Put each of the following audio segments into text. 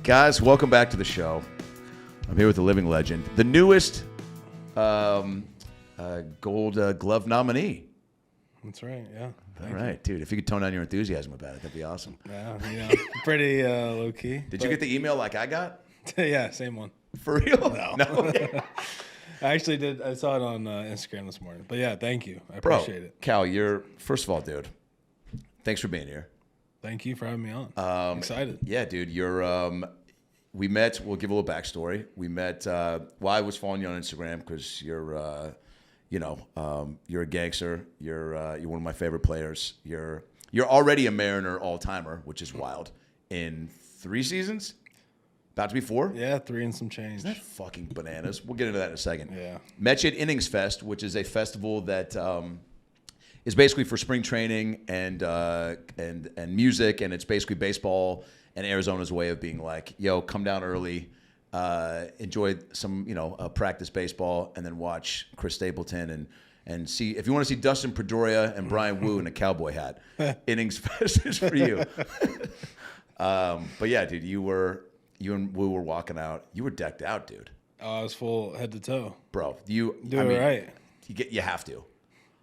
Guys, welcome back to the show. I'm here with the living legend, the newest Gold Glove nominee. That's right, yeah. All right, dude. If you could tone down your enthusiasm about it, that'd be awesome. Yeah, pretty low-key. Did you get the email like I got? Yeah, same one. For real? No. I actually did. I saw it on Instagram this morning. But yeah, thank you. I appreciate it. Cal, first of all, dude, thanks for being here. Thank you for having me on. I'm excited. Yeah, dude, we met. We'll give a little backstory. We met. I was following you on Instagram because you're a gangster. You're one of my favorite players. You're already a Mariner all-timer, which is wild. In 3 seasons, about to be 4. Yeah, 3 and some change. Isn't that fucking bananas? We'll get into that in a second. Yeah. Met you at Innings Fest, which is a festival that is basically for spring training and music, and it's basically baseball and Arizona's way of being like, yo, come down early, enjoy some practice baseball, and then watch Chris Stapleton and see if you want to see Dustin Pedroia and Brian Wu in a cowboy hat. Innings Fest is for you. But yeah, dude, you and Wu were walking out. You were decked out, dude. Oh, I was full head to toe. Bro, right. You have to.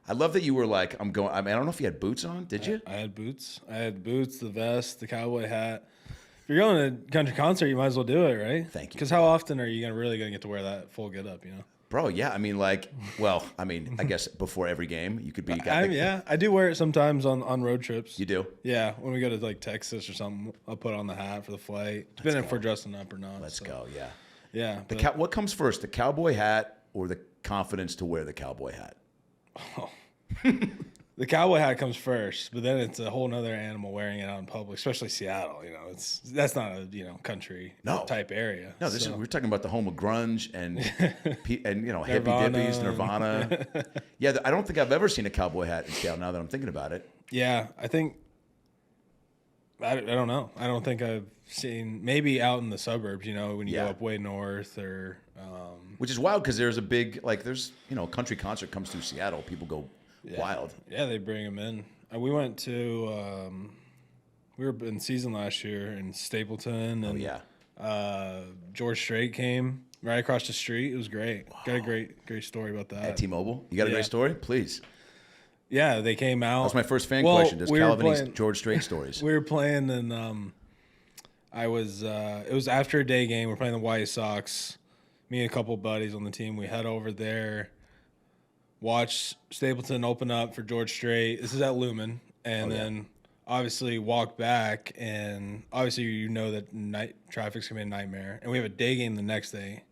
I love that you were like, I don't know if you had boots on. Did you? I had boots. The vest, the cowboy hat. If you're going to a country concert, you might as well do it, right? Thank you. Because how often are you really going to get to wear that full get up, Bro, yeah. I guess before every game, you could be. I do wear it sometimes on road trips. You do? Yeah, when we go to like Texas or something, I'll put on the hat for the flight. Depending if we're dressing up or not. Let's go, yeah. Yeah. What comes first, the cowboy hat or the confidence to wear the cowboy hat? Oh. The cowboy hat comes first, but then it's a whole nother animal wearing it out in public, especially Seattle. That's not a country type area. No, we're talking about the home of grunge and hippie dippies, Nirvana. Yeah, I don't think I've ever seen a cowboy hat in Seattle. Now that I'm thinking about it. Yeah, I think I don't know. I don't think I've seen, maybe out in the suburbs. When you go up way north or. Which is wild because there's a big country concert comes through Seattle. People go. Yeah. Wild. Yeah, they bring them in. We went to, we were in season last year in Stapleton. And, George Strait came right across the street. It was great. Wow. Got a great story about that. At T-Mobile? You got a great story? Please. Yeah, they came out. That's my first fan question. Does Cal have any George Strait stories? We were playing, and it was after a day game. We're playing the White Sox. Me and a couple buddies on the team, we head over there. Watch Stapleton open up for George Strait. This is at Lumen. And then obviously walk back. And obviously that night traffic's going to be a nightmare. And we have a day game the next day.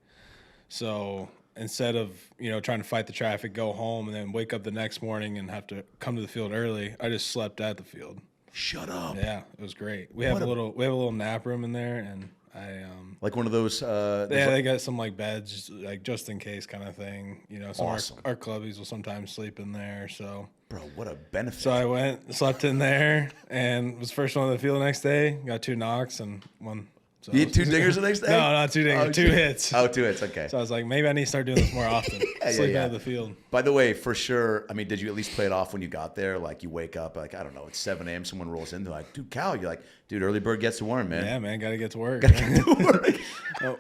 So instead of, trying to fight the traffic, go home, and then wake up the next morning and have to come to the field early, I just slept at the field. Shut up. Yeah, it was great. We have a little nap room in there, and like one of those. They got some beds, just in case kind of thing. Some awesome. Our clubbies will sometimes sleep in there. So, bro, what a benefit! So I went, slept in there, and was first one on the field the next day. Got 2 knocks and one. So you had 2 dingers the next day? No, not 2 dingers. 2 hits. Oh, 2 hits. Okay. So I was like, maybe I need to start doing this more often. Sleeping at the field. By the way, for sure. Did you at least play it off when you got there? Like you wake up, I don't know, it's 7 a.m. Someone rolls in, they're like, dude, Cal. You're like, dude, early bird gets to worm, man. Yeah, man, gotta get to work.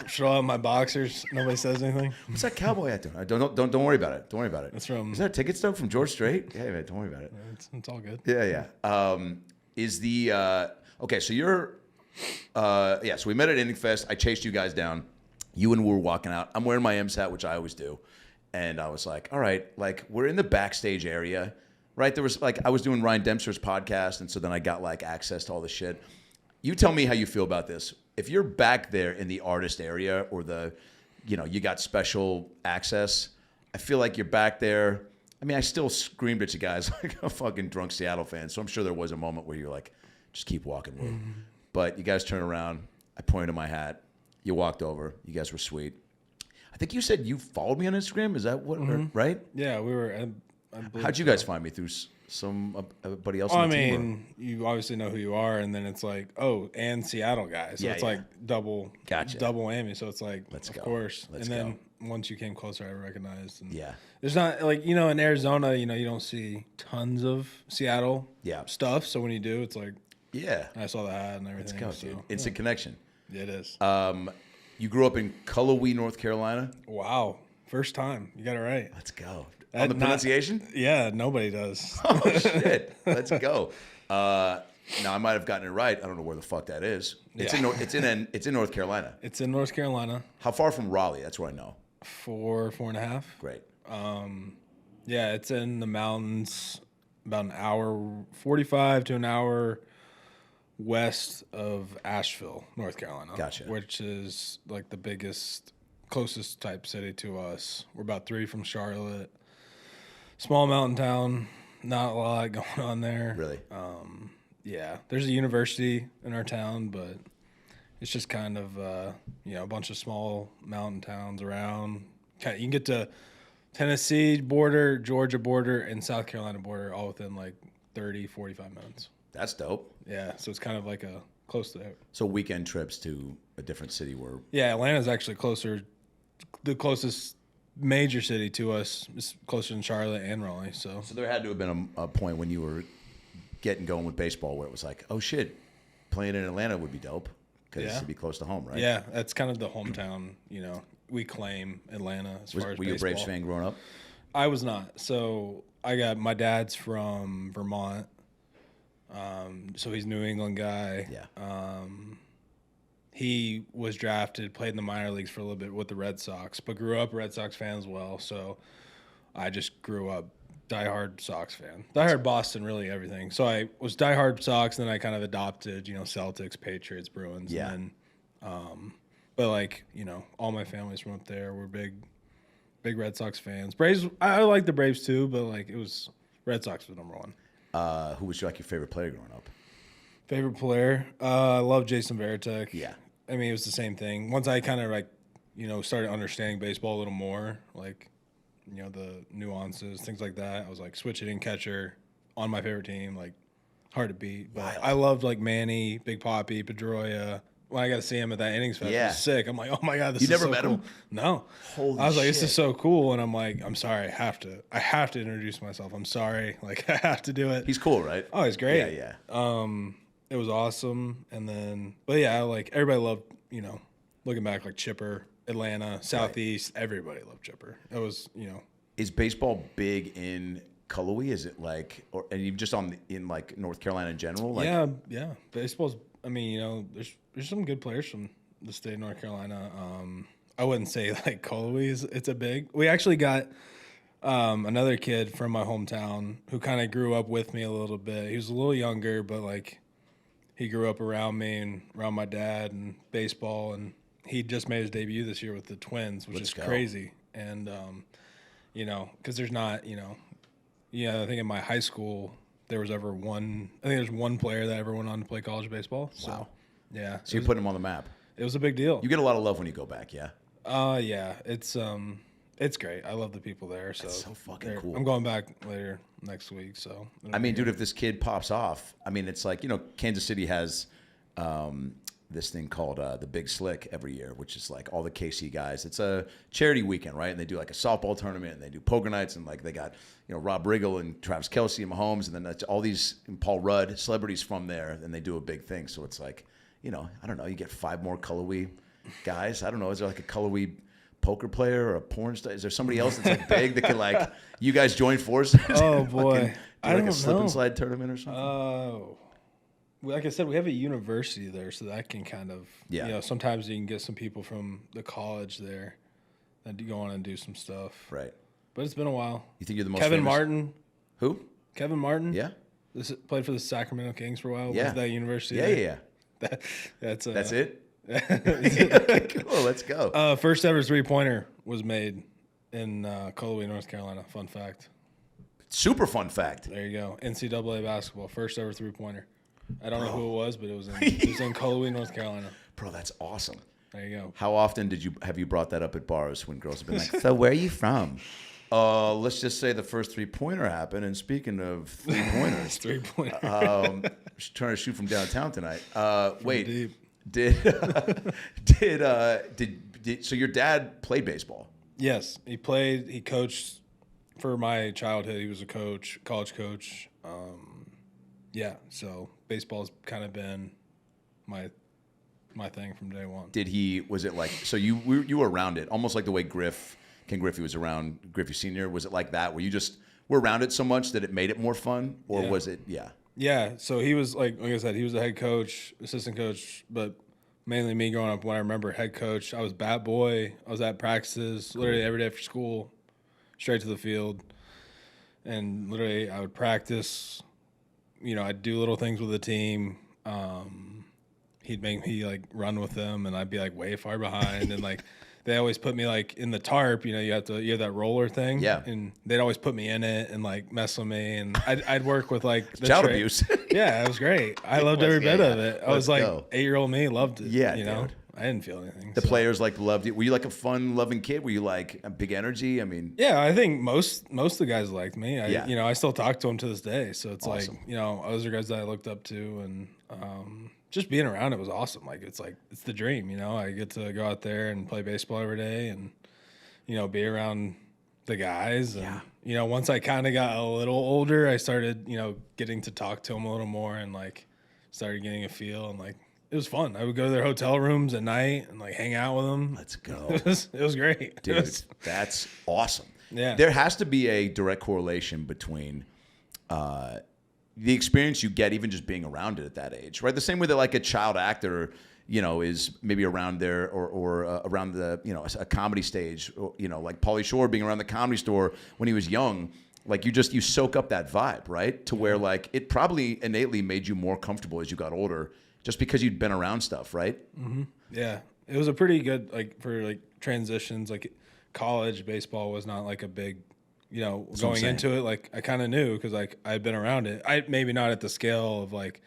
Throw out my boxers. Nobody says anything. What's that cowboy hat doing? Don't worry about it. Don't worry about it. That's from. Is that a ticket stub from George Strait? Yeah, man, don't worry about it. It's all good. Yeah. Okay? So you're. So we met at Innings Fest. I chased you guys down. You and we were walking out. I'm wearing my M's hat, which I always do. And I was like, all right, we're in the backstage area, right? There was I was doing Ryan Dempster's podcast. And so then I got access to all the shit. You tell me how you feel about this. If you're back there in the artist area or you got special access, I feel like you're back there. I still screamed at you guys like a fucking drunk Seattle fan. So I'm sure there was a moment where you're like, just keep walking, Will. But you guys turned around. I pointed to my hat. You walked over. You guys were sweet. I think you said you followed me on Instagram. Is that what? Right? Yeah, we were. How'd you guys find me? Through somebody else on the team? You obviously know who you are, and then it's and Seattle guys. So it's double whammy. So it's of course. Then once you came closer, I recognized. And there's not in Arizona, you don't see tons of Seattle stuff. So when you do, it's I saw the hat and everything. Let's go, dude. Instant connection. It is. You grew up in Cullowhee, North Carolina. Wow. First time. You got it right. Let's go. On the pronunciation? Yeah, nobody does. Oh, shit. Let's go. Now, I might have gotten it right. I don't know where the fuck that is. It's in North Carolina. It's in North Carolina. How far from Raleigh? That's where I know. 4.5. Great. Yeah, it's in the mountains, about an hour, 45 to an hour west of Asheville, North Carolina. Gotcha. Which is like the closest type city to us. We're about 3 from Charlotte. Small mountain town, not a lot going on there. Really? Yeah, there's a university in our town, but it's just kind of, a bunch of small mountain towns around. You can get to Tennessee border, Georgia border, and South Carolina border all within like 30, 45 minutes. That's dope. Yeah, so it's kind of like close to there. So weekend trips to a different city were... Yeah, Atlanta's actually closer. The closest major city to us is closer than Charlotte and Raleigh. So there had to have been a point when you were getting going with baseball where it was like, oh shit, playing in Atlanta would be dope because it'd be close to home, right? Yeah, that's kind of the hometown. We claim Atlanta as far as were you a baseball. Braves fan growing up? I was not. So my dad's from Vermont. So he's a New England guy. Yeah. He was drafted, played in the minor leagues for a little bit with the Red Sox, but grew up a Red Sox fan as well. So I just grew up diehard Sox fan. Diehard Boston, really everything. So I was diehard Sox, and then I kind of adopted, Celtics, Patriots, Bruins. Yeah. And then, but all my family's from up there. We're big Red Sox fans. Braves, I like the Braves too, but it was Red Sox was number one. Who was your favorite player growing up? Favorite player? I love Jason Varitek. Yeah. I mean, it was the same thing. Once I kind of started understanding baseball a little more, the nuances, things like that. I was switch hitting catcher on my favorite team, hard to beat. But I loved Manny, Big Papi, Pedroia. When I got to see him at that innings fest, it was sick. I'm like, oh my god, this is so cool. You never met him? No. Holy I was like, shit. this is so cool, and I'm like, I'm sorry, I have to introduce myself. I'm sorry, I have to do it. He's cool, right? Oh, he's great. Yeah. It was awesome, and then, but yeah, everybody loved, looking back, Chipper, Atlanta, Southeast, everybody loved Chipper. It was, Is baseball big in Cullowhee? Is it and you just in North Carolina in general? Yeah. Baseball's. I mean, there's some good players from the state of North Carolina. I wouldn't say Cullowhee it's a big. We actually got another kid from my hometown who kind of grew up with me a little bit. He was a little younger, but he grew up around me and around my dad and baseball, and he just made his debut this year with the Twins, which is crazy. And because there's not, I think in my high school there was there's one player that ever went on to play college baseball. So, wow. Yeah. So you're putting him on the map. It was a big deal. You get a lot of love when you go back, yeah? Yeah. It's great. I love the people there. So that's so fucking cool. I'm going back later next week. So I mean, dude, if this kid pops off, I mean, it's Kansas City has this thing called the Big Slick every year, which is all the KC guys. It's a charity weekend, right? And they do a softball tournament, and they do poker nights, and they got Rob Riggle and Travis Kelce and Mahomes, and then that's all these and Paul Rudd celebrities from there, and they do a big thing. So it's I don't know, you get 5 more Cullowhee guys. I don't know, is there a Cullowhee poker player or a porn star? Is there somebody else that's big that can you guys join forces? Oh boy, I don't know. A slip and slide tournament or something. Oh. Like I said, we have a university there, so that can kind of, sometimes you can get some people from the college there that go on and do some stuff. Right. But it's been a while. You think you're the most Kevin famous? Martin. Who? Kevin Martin. Yeah. Played for the Sacramento Kings for a while. Yeah. Went to that university. Yeah. That's it? Yeah, cool. Let's go. First ever 3-pointer was made in Cullowhee, North Carolina. Fun fact. Super fun fact. There you go. NCAA basketball. First ever 3-pointer. I don't know who it was, but it was in Cullowhee, North Carolina. Bro, that's awesome. There you go. How often have you brought that up at bars when girls have been like, so where are you from? Let's just say the first 3-pointer happened. And speaking of 3-pointers, 3-pointer. Just trying to shoot from downtown tonight. Wait, deep. So your dad played baseball? Yes, he played. He coached for my childhood. He was a coach, college coach. Yeah, so baseball's kind of been my my thing from day one. Was it like, so you were around it, almost like the way Ken Griffey was around Griffey Sr.? Was it like that, where you just were around it so much that it made it more fun? Or was it, Yeah, so he was like I said, he was the head coach, assistant coach, but mainly me growing up. When I remember head coach, I was bat boy. I was at practices literally every day after school, straight to the field. And literally I would practice, I'd do little things with the team. He'd make me like run with them, and I'd be like way far behind. And like they always put me like in the tarp, you have that roller thing. Yeah. And they'd always put me in it and like mess with me. And I'd work with like the child abuse. Yeah, it was great. I loved every bit of it. I was like 8-year-old me loved it. Yeah, dude. I didn't feel anything. The players loved you. Were you like a fun loving kid? Were you like a big energy? I mean, yeah, I think most of the guys liked me. I still talk to them to this day. So it's awesome. like, those are guys that I looked up to, and just being around it was awesome. Like it's the dream, I get to go out there and play baseball every day and, be around the guys. And, once I kind of got a little older, I started, getting to talk to them a little more and like started getting a feel, and like, it was fun. I would go to their hotel rooms at night and like hang out with them. Let's go. It was great. Dude, that's awesome. Yeah. There has to be a direct correlation between the experience you get even just being around it at that age, right? The same way that like a child actor, is maybe around there or around the, a comedy stage, or, like Pauly Shore being around the Comedy Store when he was young. Like you soak up that vibe, right? To where like it probably innately made you more comfortable as you got older, just because you'd been around stuff, right? Mm-hmm. Yeah, it was a pretty good for like transitions. Like college baseball was not like a big, going into it. Like I kind of knew because like I'd been around it. I maybe not at the scale of like,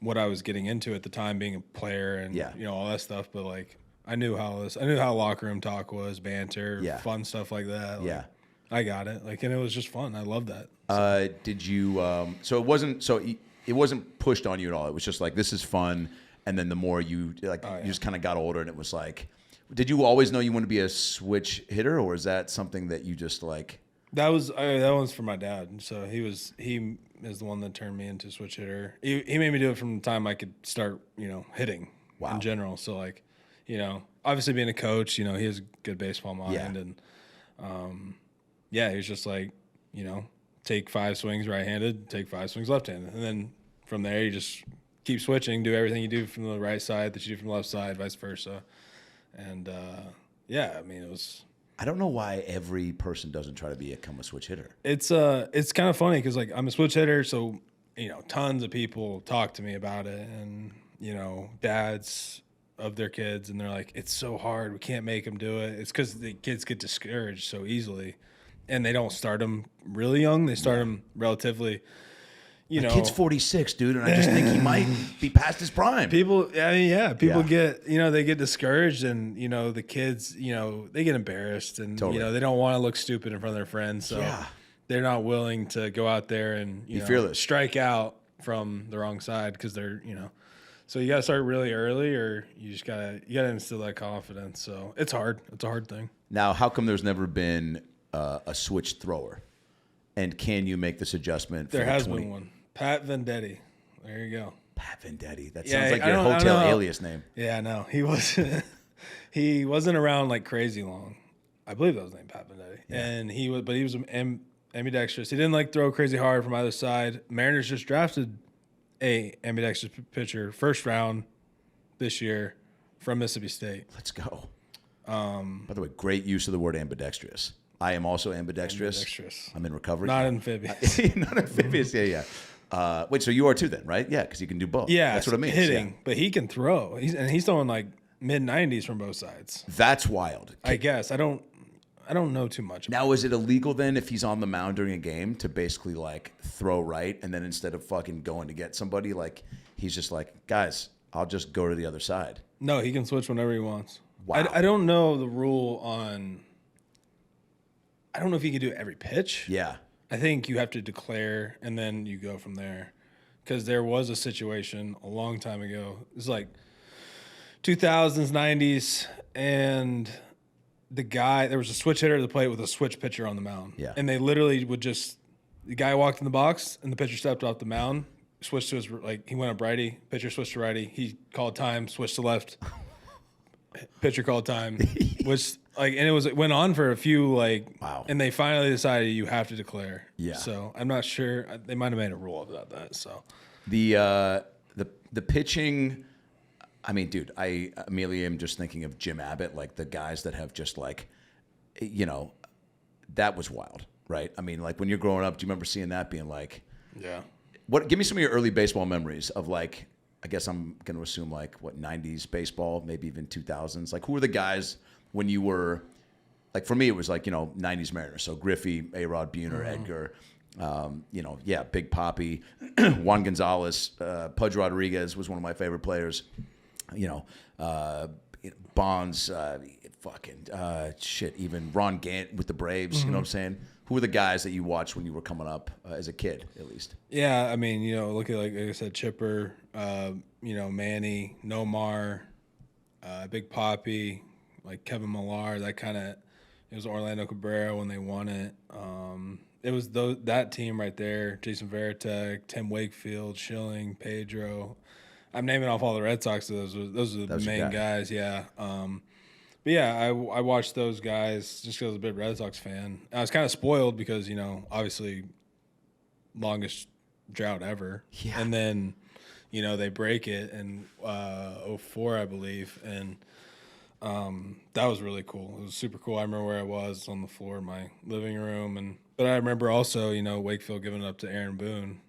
what I was getting into at the time, being a player and all that stuff. But like I knew how locker room talk was, banter, fun stuff like that. Like, I got it. Like, and it was just fun. I loved that. So. Did you? So it wasn't. So it wasn't pushed on you at all. It was just like, this is fun. And then the more you you just kind of got older, and it was like, did you always know you wanted to be a switch hitter, or is that something that you just like? That was for my dad. So he is the one that turned me into switch hitter. He made me do it from the time I could start, hitting in general. So like, obviously being a coach, he has a good baseball mind, and he was just like, take 5 swings right-handed, take 5 swings left-handed, and then from there you just keep switching, do everything you do from the right side that you do from the left side, vice versa. And I mean, it was. I don't know why every person doesn't try to become a switch hitter. It's kind of funny because like I'm a switch hitter, so tons of people talk to me about it, and dads of their kids, and they're like, it's so hard, we can't make them do it. It's because the kids get discouraged so easily, and they don't start them really young. They start them relatively. The kid's 46, dude, and I just think he might be past his prime. People get, they get discouraged, and, the kids, they get embarrassed, and, they don't want to look stupid in front of their friends. So they're not willing to go out there and, be fearless, strike out from the wrong side because they're, so you got to start really early, or you just got to instill that confidence. So it's hard. It's a hard thing. Now, how come there's never been a switch thrower? And can you make this adjustment? There has been one. Pat Vendetti. There you go. Pat Vendetti. That sounds like your hotel alias name. Yeah, I know. He wasn't around like crazy long. I believe that was named Pat Vendetti. Yeah. And he was ambidextrous. He didn't like throw crazy hard from either side. Mariners just drafted a ambidextrous pitcher first round this year from Mississippi State. Let's go. By the way, great use of the word ambidextrous. I am also ambidextrous. I'm in recovery. Not amphibious. Not amphibious. Yeah. Wait, so you are too then, right? Yeah, because you can do both. Yeah, that's what I mean. Hitting, but he can throw. He's throwing like mid-90s from both sides. That's wild. I guess I don't know too much. Now, is it illegal then if he's on the mound during a game to basically like throw right, and then instead of fucking going to get somebody, like he's just like, guys, I'll just go to the other side? No, he can switch whenever he wants. Wow. I don't know the rule on. I don't know if you can do it every pitch. Yeah. I think you have to declare, and then you go from there. Because there was a situation a long time ago. It was like 2000s, 90s, and there was a switch hitter at the plate with a switch pitcher on the mound. Yeah. And they literally would the guy walked in the box, and the pitcher stepped off the mound, switched to his, like, he went up righty, pitcher switched to righty, he called time, switched to left, pitcher called time, which, like, and it went on for a few, like, wow. And they finally decided you have to declare. Yeah. So I'm not sure. They might have made a rule about that. So the pitching, I mean, dude, I immediately am just thinking of Jim Abbott, like the guys that have just like, you know, that was wild, right? I mean, like when you're growing up, do you remember seeing that being like, yeah. Give me some of your early baseball memories of like, I guess I'm going to assume like what 90s baseball, maybe even 2000s. Like who were the guys when you were, like for me, it was like, you know, 90s Mariners. So Griffey, A-Rod, Buhner, Edgar, you know, yeah, Big Papi, Juan Gonzalez, Pudge Rodriguez was one of my favorite players. You know, Bonds, even Ron Gant with the Braves, you know what I'm saying? Who were the guys that you watched when you were coming up as a kid, at least? Yeah, I mean, you know, look at, like I said, Chipper, you know, Manny, Nomar, Big Papi, like Kevin Millar, that kind of, it was Orlando Cabrera when they won it. It was that team right there, Jason Varitek, Tim Wakefield, Schilling, Pedro. I'm naming off all the Red Sox. Those are the main guys, yeah. But yeah, I watched those guys just because I was a big Red Sox fan. I was kind of spoiled because, you know, obviously longest drought ever. Yeah. And then, you know, they break it in 2004, I believe. And that was really cool. It was super cool. I remember where I was on the floor in my living room. But I remember also, you know, Wakefield giving it up to Aaron Boone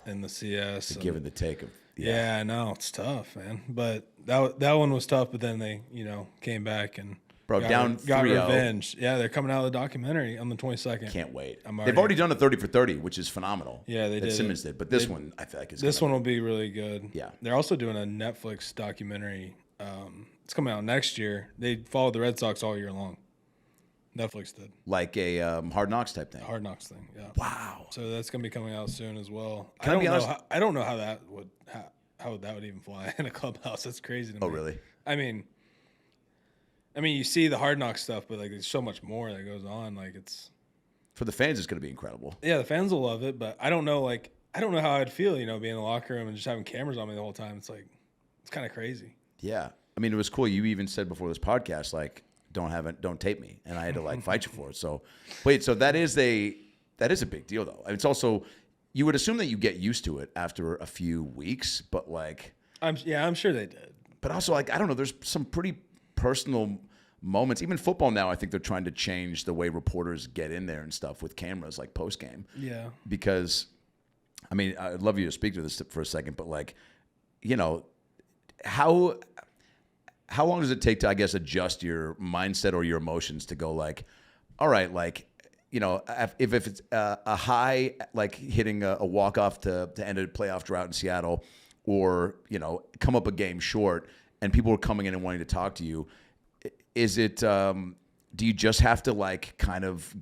in the CS. The give and the take of. Yeah, I know. It's tough, man. But that one was tough, but then they, you know, came back and got 3-0. Revenge. Yeah, they're coming out of the documentary on the 22nd. Can't wait. They've already done a 30 for 30, which is phenomenal. Yeah, they did. Simmons did. But this one, I feel like this one will be really good. Yeah. They're also doing a Netflix documentary. It's coming out next year. They followed the Red Sox all year long. Netflix did. Like a Hard Knocks type thing. Hard Knocks thing, yeah. Wow. So that's going to be coming out soon as well. Can I be honest? I don't know how that would even fly in a clubhouse. That's crazy to me. Oh, really? I mean, you see the Hard Knocks stuff, but like there's so much more that goes on. Like it's for the fans, it's going to be incredible. Yeah, the fans will love it, but I don't know how I'd feel, you know, being in the locker room and just having cameras on me the whole time. It's like it's kind of crazy. Yeah, I mean, it was cool. You even said before this podcast, like, don't tape me, and I had to like fight you for it. So, wait, so that is a big deal though. It's also, you would assume that you get used to it after a few weeks, but like, I'm sure they did. But also, like, I don't know, there's some pretty personal moments. Even football now, I think they're trying to change the way reporters get in there and stuff with cameras, like post game. Yeah. Because, I mean, I'd love you to speak to this for a second, but like, you know, how long does it take to, I guess, adjust your mindset or your emotions to go like, all right, like, you know, if it's a high, like hitting a walk-off to end a playoff drought in Seattle, or, you know, come up a game short and people are coming in and wanting to talk to you, is it, do you just have to like kind of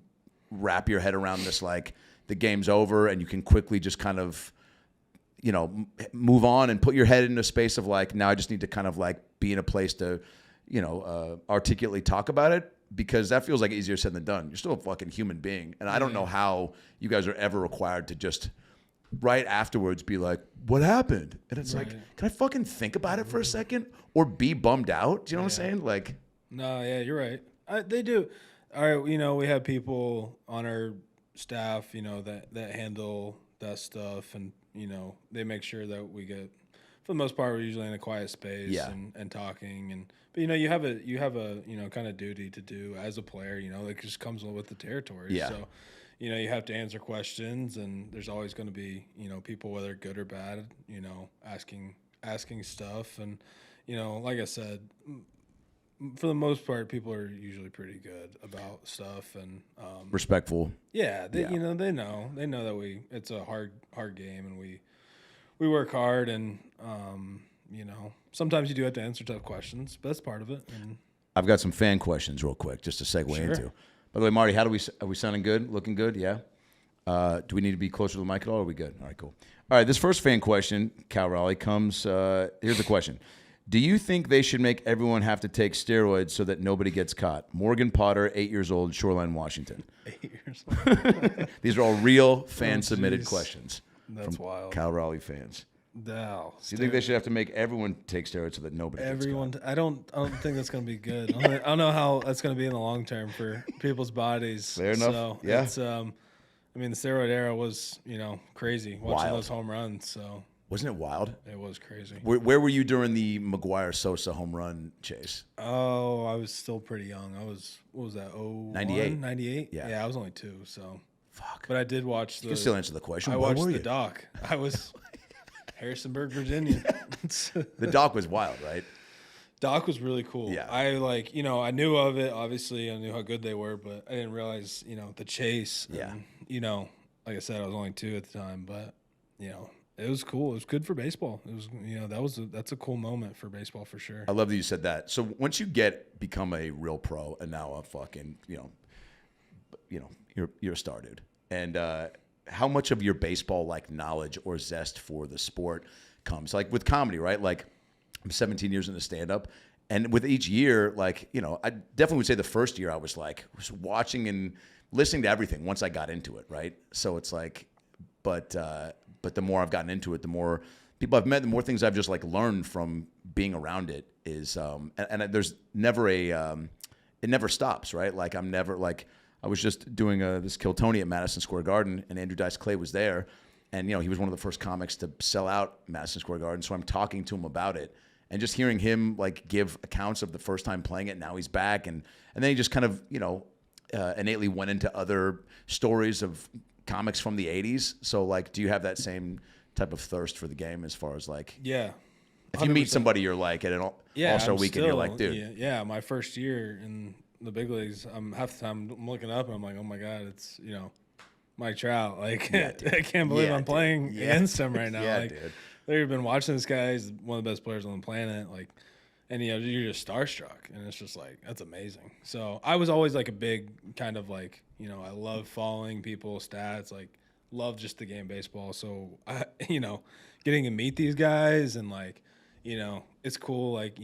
wrap your head around this, like the game's over and you can quickly just kind of, you know, move on and put your head in a space of like, now I just need to kind of like be in a place to, you know, articulately talk about it? Because that feels like easier said than done. You're still a fucking human being. And I don't know how you guys are ever required to just right afterwards be like, what happened? And it's like, can I fucking think about it for a second or be bummed out? Do you know what I'm saying? Like, no, yeah, you're right. They do. All right. You know, we have people on our staff, you know, that handle that stuff, and, you know, they make sure that we get, for the most part, we're usually in a quiet space and talking. But, you know, you have a, you know, kind of duty to do as a player, you know, that just comes with the territory. Yeah. So, you know, you have to answer questions, and there's always going to be, you know, people, whether good or bad, you know, asking stuff. And, you know, like I said, for the most part, people are usually pretty good about stuff and respectful. Yeah, you know, they know that it's a hard game, and we work hard, and you know, sometimes you do have to answer tough questions, but that's part of it. And I've got some fan questions real quick just to segue into. By the way, Marty, are we sounding good? Looking good? Yeah. Do we need to be closer to the mic at all? Or are we good? All right, cool. All right, this first fan question, Cal Raleigh, comes. Here's the question. Do you think they should make everyone have to take steroids so that nobody gets caught? Morgan Potter, 8 years old, Shoreline, Washington. 8 years old. These are all real fan-submitted questions. That's wild. Cal Raleigh fans. No. So you think they should have to make everyone take steroids so that nobody gets caught? I don't think that's going to be good. I don't know how that's going to be in the long term for people's bodies. Fair enough. So Yeah. it's, I mean, the steroid era was, crazy watching Wild. those home runs. So Wasn't it wild? it was crazy. Where were you during the McGuire-Sosa home run chase? Oh, I was still pretty young. I was, what was that? 98. 98? Yeah. Yeah, I was only 2. So, Fuck. but I did watch You can still answer the question. I Where watched were the you? doc. I was Harrisonburg, Virginia. The doc was wild, right? Doc was really cool. Yeah. I I knew of it. Obviously, I knew how good they were, but I didn't realize, the chase. Yeah. And, like I said, I was only 2 at the time, but, it was cool. It was good for baseball. It was, that's a cool moment for baseball for sure. I love that you said that. So once you become a real pro and now a fucking, you're a star, dude. And how much of your baseball like knowledge or zest for the sport comes like with comedy, right? Like I'm 17 years into stand up, and with each year, like, I definitely would say the first year I was watching and listening to everything once I got into it, right? So it's like, but the more I've gotten into it, the more people I've met, the more things I've just like learned from being around it is, and there's never it never stops, right? Like I'm never like, I was just doing this Kill Tony at Madison Square Garden, and Andrew Dice Clay was there, and he was one of the first comics to sell out Madison Square Garden. So I'm talking to him about it, and just hearing him like give accounts of the first time playing it. Now he's back, and then he just kind of innately went into other stories of comics from the '80s. So like, do you have that same type of thirst for the game as far as like, Yeah. if you meet somebody you're like at an All-Star weekend, you're like, dude, Yeah, my first year in the big leagues, half the time I'm looking up and I'm like, oh my God, it's, Mike Trout. Like, Yeah, I can't believe Yeah, I'm playing dude. Yeah. against him right now. Yeah, like, dude. they've been watching this guy. He's one of the best players on the planet. Like, and you're just starstruck, and it's just like, that's amazing. So I was always like a big kind of like, I love following people's stats, like love just the game of baseball. So I, getting to meet these guys and like, it's cool. Like,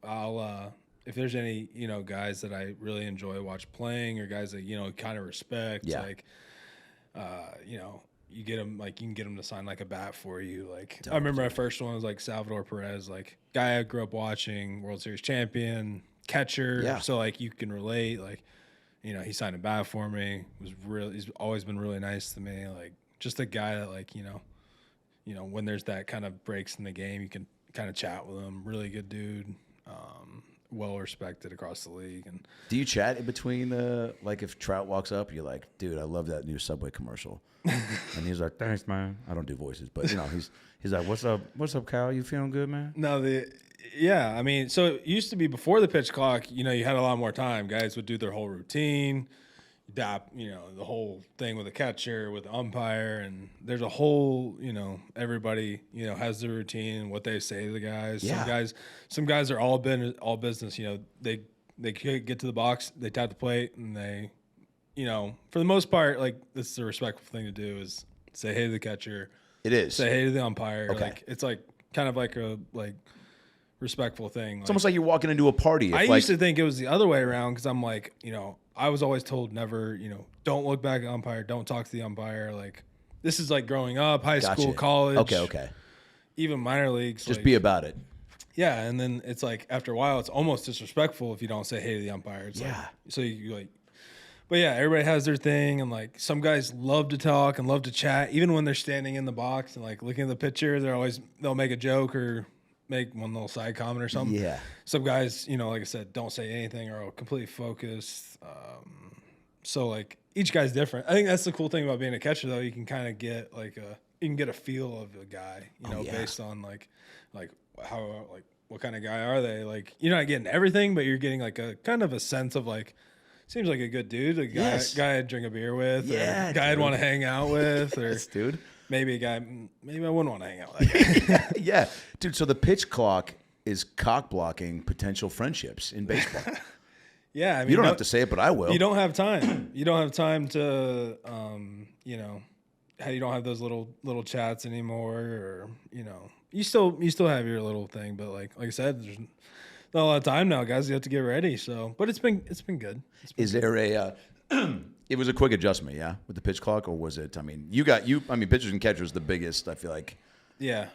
I'll if there's any, guys that I really enjoy watch playing or guys that, kind of respect, Yeah. like, you get them, like, you can get them to sign like a bat for you. Like, I remember my first one was like Salvador Perez, like guy I grew up watching, World Series champion, catcher. Yeah. So like you can relate, like, he signed a bat for me. He's always been really nice to me. Like, just a guy that like, when there's that kind of breaks in the game, you can kind of chat with him. Really good dude. Well respected across the league. And do you chat in between like if Trout walks up, you're like, dude, I love that new Subway commercial, and he's like, thanks, man. I don't do voices, but he's like, what's up, Kyle? You feeling good, man? No, I mean, so it used to be before the pitch clock, you had a lot more time. Guys would do their whole routine, the whole thing with the catcher, with the umpire, and there's a whole, everybody, has their routine, what they say to the guys. Yeah. Some guys are all business, they get to the box, they tap the plate, and they, for the most part, like, this is a respectful thing to do is say hey to the catcher. It is. Say hey to the umpire. Okay. Like, it's like kind of like a respectful thing. It's almost like you're walking into a party. I used to think it was the other way around because I'm like, I was always told never, don't look back at the umpire, don't talk to the umpire. Like, this is like growing up, high Gotcha. school, college. Okay. Even minor leagues. Just like, be about it. Yeah, and then it's like after a while, it's almost disrespectful if you don't say hey to the umpire. It's Yeah. like, so you like, but yeah, everybody has their thing, and like some guys love to talk and love to chat, even when they're standing in the box and like looking at the pitcher. They'll make a joke or make one little side comment or something. Yeah. Some guys, like I said, don't say anything or are completely focused. So like each guy's different. I think that's the cool thing about being a catcher, though. You can kind of get you can get a feel of a guy, based on like how like what kind of guy are they? Like, you're not getting everything, but you're getting like a kind of a sense of like, seems like a good dude, a guy I'd drink a beer with, or a guy I'd want to hang out with, or yes, dude. Maybe I wouldn't want to hang out with that guy. Yeah, dude. So the pitch clock is cock blocking potential friendships in baseball. Yeah, I mean, you don't have to say it, but I will. You don't have time. You don't have time to, how you don't have those little chats anymore, or you still have your little thing, but like I said, there's not a lot of time now, guys. You have to get ready. So, but it's been good. Is there a It was a quick adjustment, yeah, with the pitch clock, or was it? I mean, pitchers and catchers the biggest. I feel like. Yeah,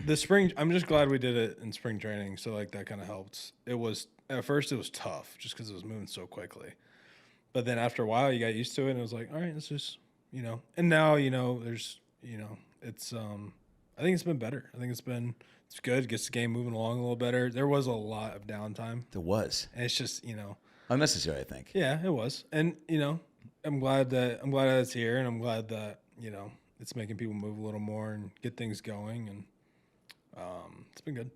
the spring. I'm just glad we did it in spring training, so like that kind of helped. It was at first it was tough just because it was moving so quickly, but then after a while you got used to it, and it was like, all right, let's just And now there's it's I think it's been better. I think it's good. Gets the game moving along a little better. There was a lot of downtime. There was. And it's just unnecessary, I think. Yeah, it was, and I'm glad that it's here, and I'm glad that it's making people move a little more and get things going, and it's been good.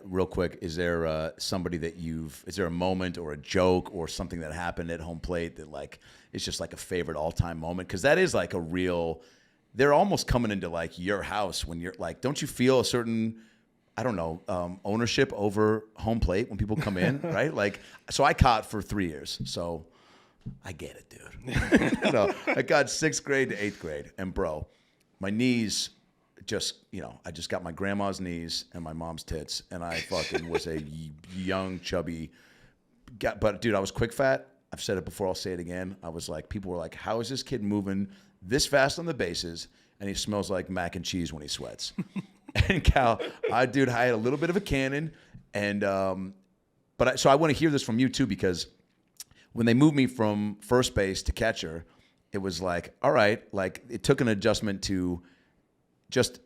Real quick, is there somebody that is there a moment or a joke or something that happened at home plate that like it's just like a favorite all-time moment? Because that is like a real. They're almost coming into like your house when you're like, don't you feel a certain, I don't know, ownership over home plate when people come in, right? Like, so I caught for 3 years, so I get it, dude. I got 6th grade to 8th grade, and bro, my knees just, I just got my grandma's knees and my mom's tits, and I fucking was a young, chubby, but dude, I was quick fat. I've said it before, I'll say it again. I was like, people were like, how is this kid moving this fast on the bases, and he smells like mac and cheese when he sweats? And Cal, I had a little bit of a cannon, and so I want to hear this from you too, because when they moved me from first base to catcher, it was like, all right, like it took an adjustment to just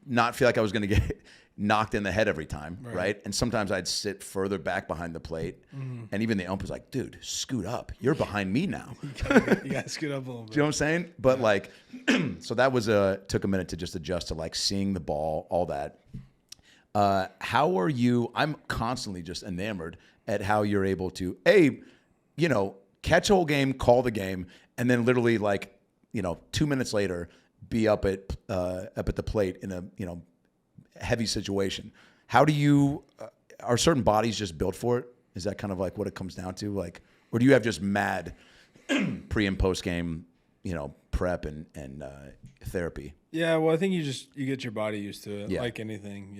not feel like I was going to get knocked in the head every time, right? And sometimes I'd sit further back behind the plate, and even the ump was like, dude, scoot up. You're behind me now. You got to scoot up a little bit. Do you know what I'm saying? But like, so that was took a minute to just adjust to like seeing the ball, all that. How are you? I'm constantly just enamored at how you're able to, catch a whole game, call the game, and then literally like, 2 minutes later, be up at the plate in a, heavy situation. How do you are certain bodies just built for it? Is that kind of like what it comes down to? Like, or do you have just mad pre and post game, prep and therapy? Yeah, well, I think you get your body used to it, Yeah. like anything.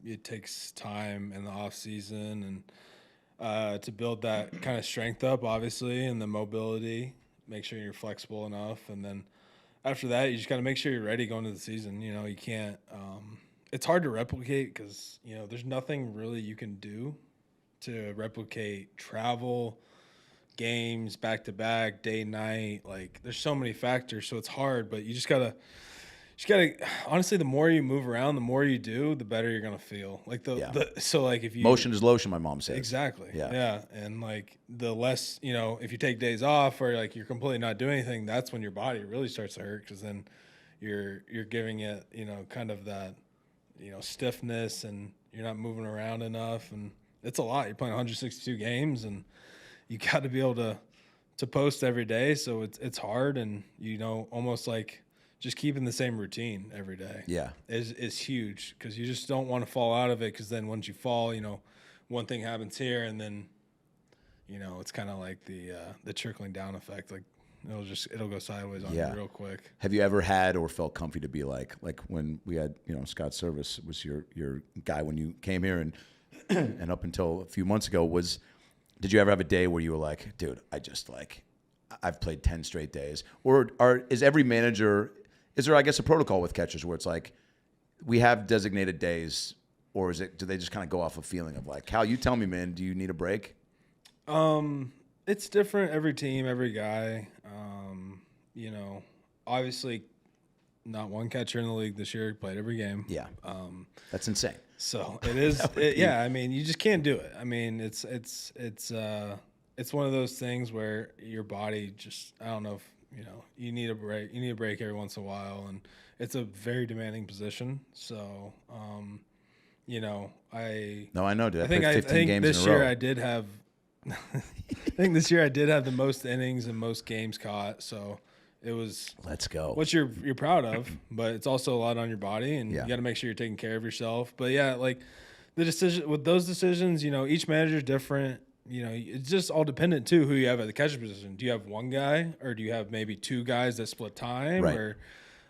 It takes time in the off season and to build that kind of strength up, obviously, and the mobility. Make sure you're flexible enough, and then after that, you just got to make sure you're ready going into the season. You can't. It's hard to replicate because there's nothing really you can do to replicate travel, games, back to back, day night. Like there's so many factors, so it's hard. But you just gotta. Honestly, the more you move around, the more you do, the better you're gonna feel. Like if you motion is lotion, my mom says. Exactly. Yeah. Yeah. And like the less, if you take days off or like you're completely not doing anything, that's when your body really starts to hurt because then you're giving it, kind of that, stiffness and you're not moving around enough. And it's a lot. You're playing 162 games and you got to be able to post every day. So it's hard and, almost like just keeping the same routine every day is huge because you just don't want to fall out of it because then once you fall, one thing happens here and then, it's kind of like the trickling down effect. Like it'll go sideways on you real quick. Have you ever had or felt comfy to be like when we had, Scott Service was your guy when you came here and and up until a few months ago did you ever have a day where you were like, dude, I've played 10 straight days? Or is every manager, is there, I guess, a protocol with catchers where it's like, we have designated days, or do they just kind of go off a feeling of like, Cal, you tell me, man, do you need a break? It's different every team, every guy. Obviously not one catcher in the league this year played every game. Yeah. That's insane. So it is, I mean, you just can't do it. I mean, it's one of those things where your body just, I don't know if, you need a break. You need a break every once in a while, and it's a very demanding position. So, I know, dude. I think 15 games this in a row. year I did have. I think this year I did have the most innings and most games caught. So it was. Let's go. What you're proud of, but it's also a lot on your body, and you got to make sure you're taking care of yourself. But yeah, like the decision with those decisions, each manager's different. It's just all dependent too who you have at the catcher position. Do you have one guy, or do you have maybe two guys that split time, right. or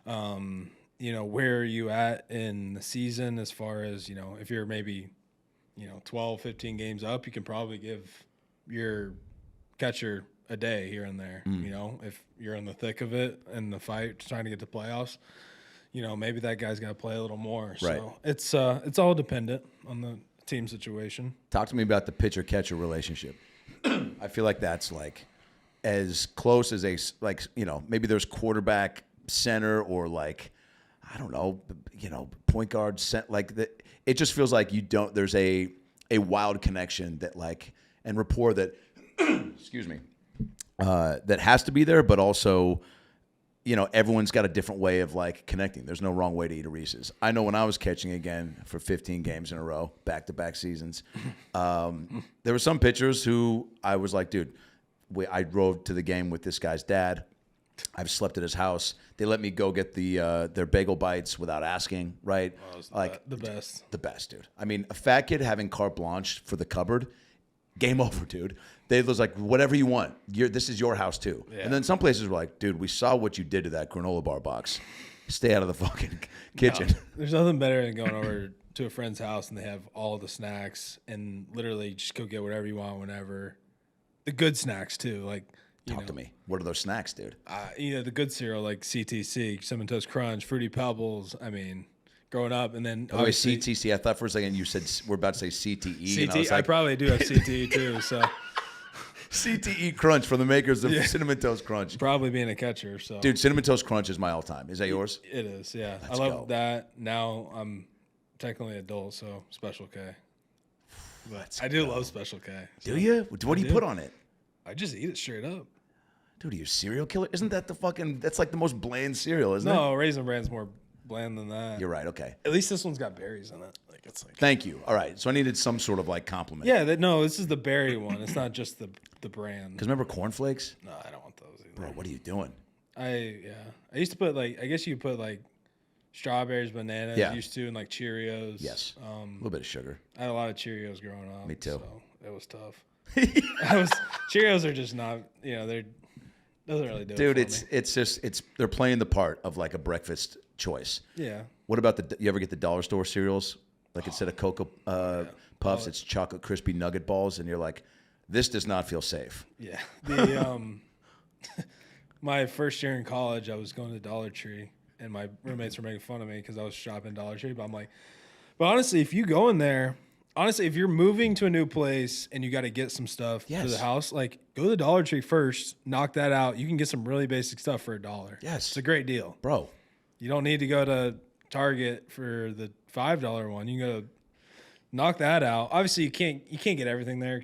where are you at in the season as far as if you're maybe 12, 15 games up, you can probably give your catcher a day here and there. You know, if you're in the thick of it and the fight, trying to get to playoffs, you know, maybe that guy's got to play a little more. Right. So it's all dependent on the team situation. Talk to me about the pitcher catcher relationship. I feel like that's like as close as maybe there's quarterback, center, or like, I don't know, point guard, it just feels like there's a wild connection that like, and rapport that, excuse me, that has to be there, but also, everyone's got a different way of like connecting. There's no wrong way to eat a Reese's. I know when I was catching again for 15 games in a row, back-to-back seasons, there were some pitchers who I was like, dude, I drove to the game with this guy's dad. I've slept at his house. They let me go get their bagel bites without asking, right? Like the best. The best, dude. I mean, a fat kid having carte blanche for the cupboard, game over, dude. They was like, whatever you want. This is your house too. Yeah. And then some places were like, dude, we saw what you did to that granola bar box. Stay out of the fucking kitchen. No, there's nothing better than going over to a friend's house and they have all of the snacks and literally just go get whatever you want whenever. The good snacks too, like. Talk to me. What are those snacks, dude? The good cereal like CTC, Cinnamon Toast Crunch, Fruity Pebbles. I mean, growing up, and then CTC. I thought for a second you said we're about to say CTE. CTE. I probably do have CTE too. So CTE Crunch from the makers of Cinnamon Toast Crunch. Probably being a catcher. So dude, Cinnamon Toast Crunch is my all-time. Is that yours? It is. Yeah, I love that. Now I'm technically adult, so Special K. I do love Special K. So. Do you? What do you put on it? I just eat it straight up. Dude, are you a serial killer? Isn't that that's like the most bland cereal, isn't it? No, Raisin Bran's more bland than that. You're right, okay. At least this one's got berries in it. Thank you. All right, so I needed some sort of like compliment. Yeah, this is the berry one. It's not just the brand. Because remember cornflakes? No, I don't want those either. Bro, what are you doing? I used to put I guess you put like strawberries, bananas, used to, and like Cheerios. Yes, a little bit of sugar. I had a lot of Cheerios growing up. Me too. So it was tough. Cheerios are just not, they're doesn't really do dude, it for me. It's just they're playing the part of like a breakfast choice. Yeah. What about you ever get the dollar store cereals? Like instead of Cocoa Puffs, it's chocolate crispy nugget balls, and you're like, this does not feel safe. Yeah. My first year in college, I was going to Dollar Tree, and my roommates were making fun of me because I was shopping Dollar Tree. But I'm like, but honestly, if you go in there, if you're moving to a new place and you got to get some stuff to the house, like go to the Dollar Tree first, knock that out. You can get some really basic stuff for $1. Yes. It's a great deal. Bro. You don't need to go to Target for the $5 one. You can go knock that out. Obviously, you can't get everything there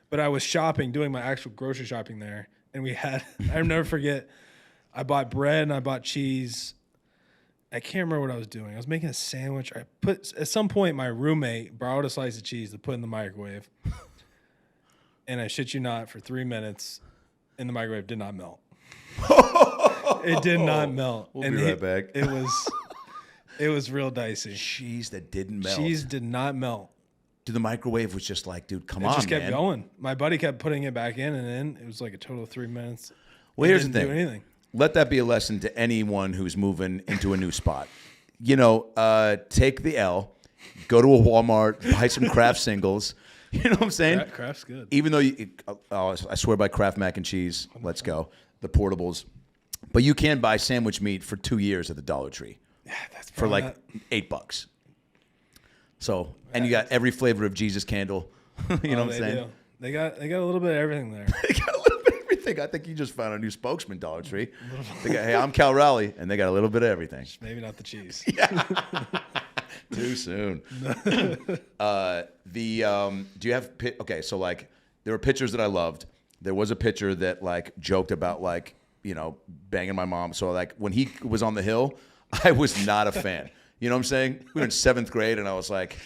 but I was doing my actual grocery shopping there, and we had, I'll never forget, I bought bread and I bought cheese. I can't remember what I was doing. I was making a sandwich. At some point, my roommate borrowed a slice of cheese to put in the microwave. And I shit you not, for 3 minutes, in the microwave did not melt. It did not melt. We'll be right back. It was real dicey. Cheese that didn't melt. Cheese did not melt. Dude, the microwave was just like, dude, come on, man. It just kept going. My buddy kept putting it back in and in. It was like a total of 3 minutes. Well, here's the thing. Didn't do anything. Let that be a lesson to anyone who's moving into a new spot. Take the L, go to a Walmart, buy some Kraft singles. You know what I'm saying? Kraft's good. Even though I swear by Kraft mac and cheese. Let's go. The portables. But you can buy sandwich meat for 2 years at the Dollar Tree. Yeah, that's for like $8. So, and you got every flavor of Jesus candle. You know what I'm saying? Do. They got a little bit of everything there. They got a little bit of everything. I think you just found a new spokesman, Dollar Tree. They got, hey, I'm Cal Raleigh, and they got a little bit of everything. Maybe not the cheese. Yeah. Too soon. Do you have okay? So like, there were pitchers that I loved. There was a pitcher that like joked about like banging my mom. So like when he was on the hill, I was not a fan. You know what I'm saying? We were in 7th grade, and I was like,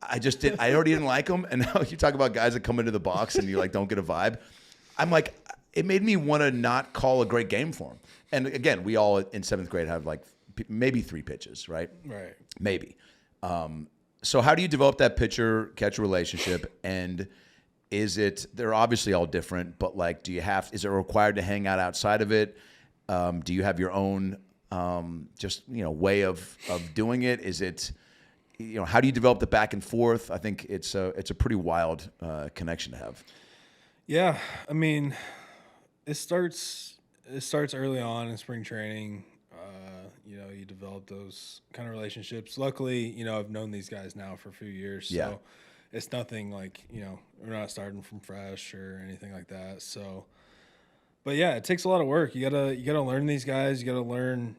I already didn't like him. And now you talk about guys that come into the box and you like don't get a vibe. I'm like, it made me want to not call a great game for him. And again, we all in 7th grade have like maybe 3 pitches, right? Right. Maybe. So how do you develop that pitcher-catcher relationship? And they're obviously all different, but like, is it required to hang out outside of it? Do you have your own way of doing it? Is it, how do you develop the back and forth? I think it's a pretty wild connection to have. Yeah, I mean, it starts early on in spring training. You develop those kind of relationships. Luckily, I've known these guys now for a few years, Yeah. so it's nothing like we're not starting from fresh or anything like that. So, but yeah, it takes a lot of work. You gotta learn these guys. You gotta learn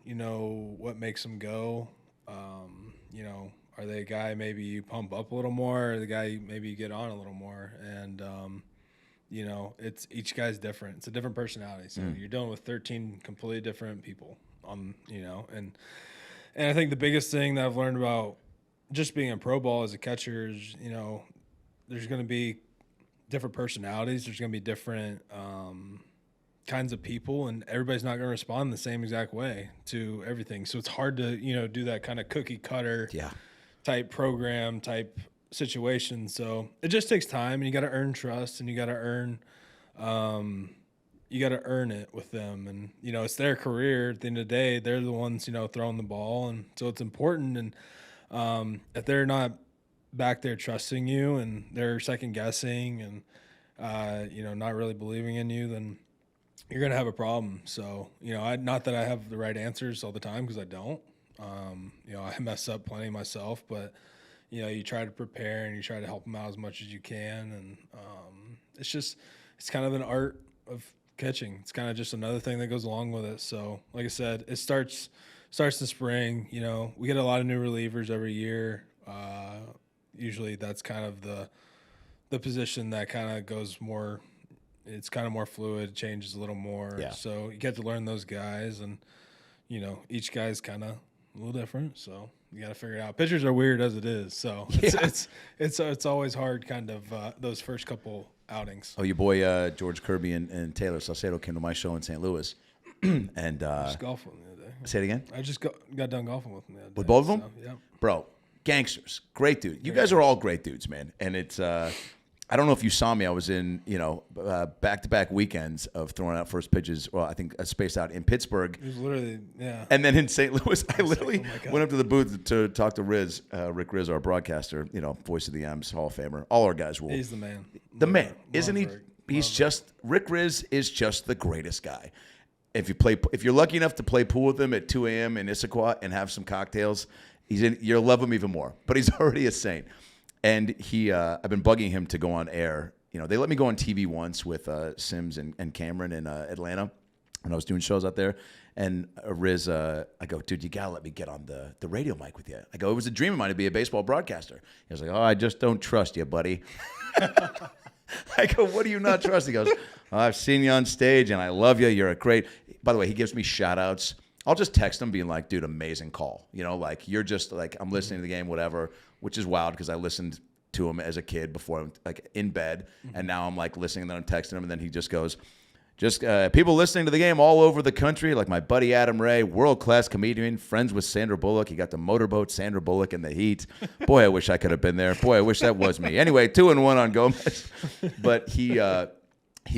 what makes them go. Are they a guy maybe you pump up a little more, or the guy maybe you get on a little more, and it's each guy's different. It's a different personality. So you're dealing with 13 completely different people. And I think the biggest thing that I've learned about just being a pro ball as a catcher is, there's going to be different personalities. There's going to be different kinds of people, and everybody's not going to respond the same exact way to everything. So it's hard to, do that kind of cookie cutter type program type situation. So it just takes time, and you got to earn trust, and you got to earn it with them. And it's their career at the end of the day. They're the ones throwing the ball, and so it's important. And if they're not back there trusting you, and they're second guessing, and not really believing in you, then you're gonna have a problem. So not that I have the right answers all the time, because I don't. I mess up plenty myself, but you try to prepare and you try to help them out as much as you can. And it's kind of an art of catching. It's kind of just another thing that goes along with it. So like I said, it starts in spring. We get a lot of new relievers every year. Usually that's kind of the position that kind of goes more, it's kind of more fluid, changes a little more. Yeah. So you get to learn those guys, and each guy's kind of a little different. So you got to figure it out. Pitchers are weird as it is, so it's always hard, kind of those first couple outings. Oh, your boy George Kirby and Taylor Salcedo came to my show in St. Louis, and Just golfing the other day. say it again. I just got done golfing with them the other day. With both of them? So, yeah. Bro, gangsters, great dude. You guys are all great dudes, man. And it's I don't know if you saw me. I was in back-to-back weekends of throwing out first pitches. Well, I think spaced out in Pittsburgh. It was literally And then in St. Louis, I literally God. went up to the booth to talk to Rick Riz, our broadcaster. Voice of the M's, Hall of Famer. All our guys rule. He's the man. The man, isn't he? Rick. He's just Rick Riz is just the greatest guy. If you're lucky enough to play pool with him at 2 a.m. in Issaquah and have some cocktails, you'll love him even more. But he's already a saint. And I've been bugging him to go on air. They let me go on TV once with Sims and Cameron in Atlanta when I was doing shows out there. And Riz, I go, dude, you gotta let me get on the radio mic with you. I go, it was a dream of mine to be a baseball broadcaster. He was like, oh, I just don't trust you, buddy. I go, what do you not trust? He goes, oh, I've seen you on stage and I love you. You're a great. By the way, he gives me shout outs. I'll just text him being like, dude, amazing call. You're just like, I'm listening to the game, whatever, which is wild because I listened to him as a kid before, like in bed. And now I'm like listening and then I'm texting him. And then he just goes, people listening to the game all over the country, like my buddy Adam Ray, world-class comedian, friends with Sandra Bullock. He got the motorboat Sandra Bullock in the heat. Boy, I wish I could have been there. Boy, I wish that was me. Anyway, 2-1 on Gomez. But he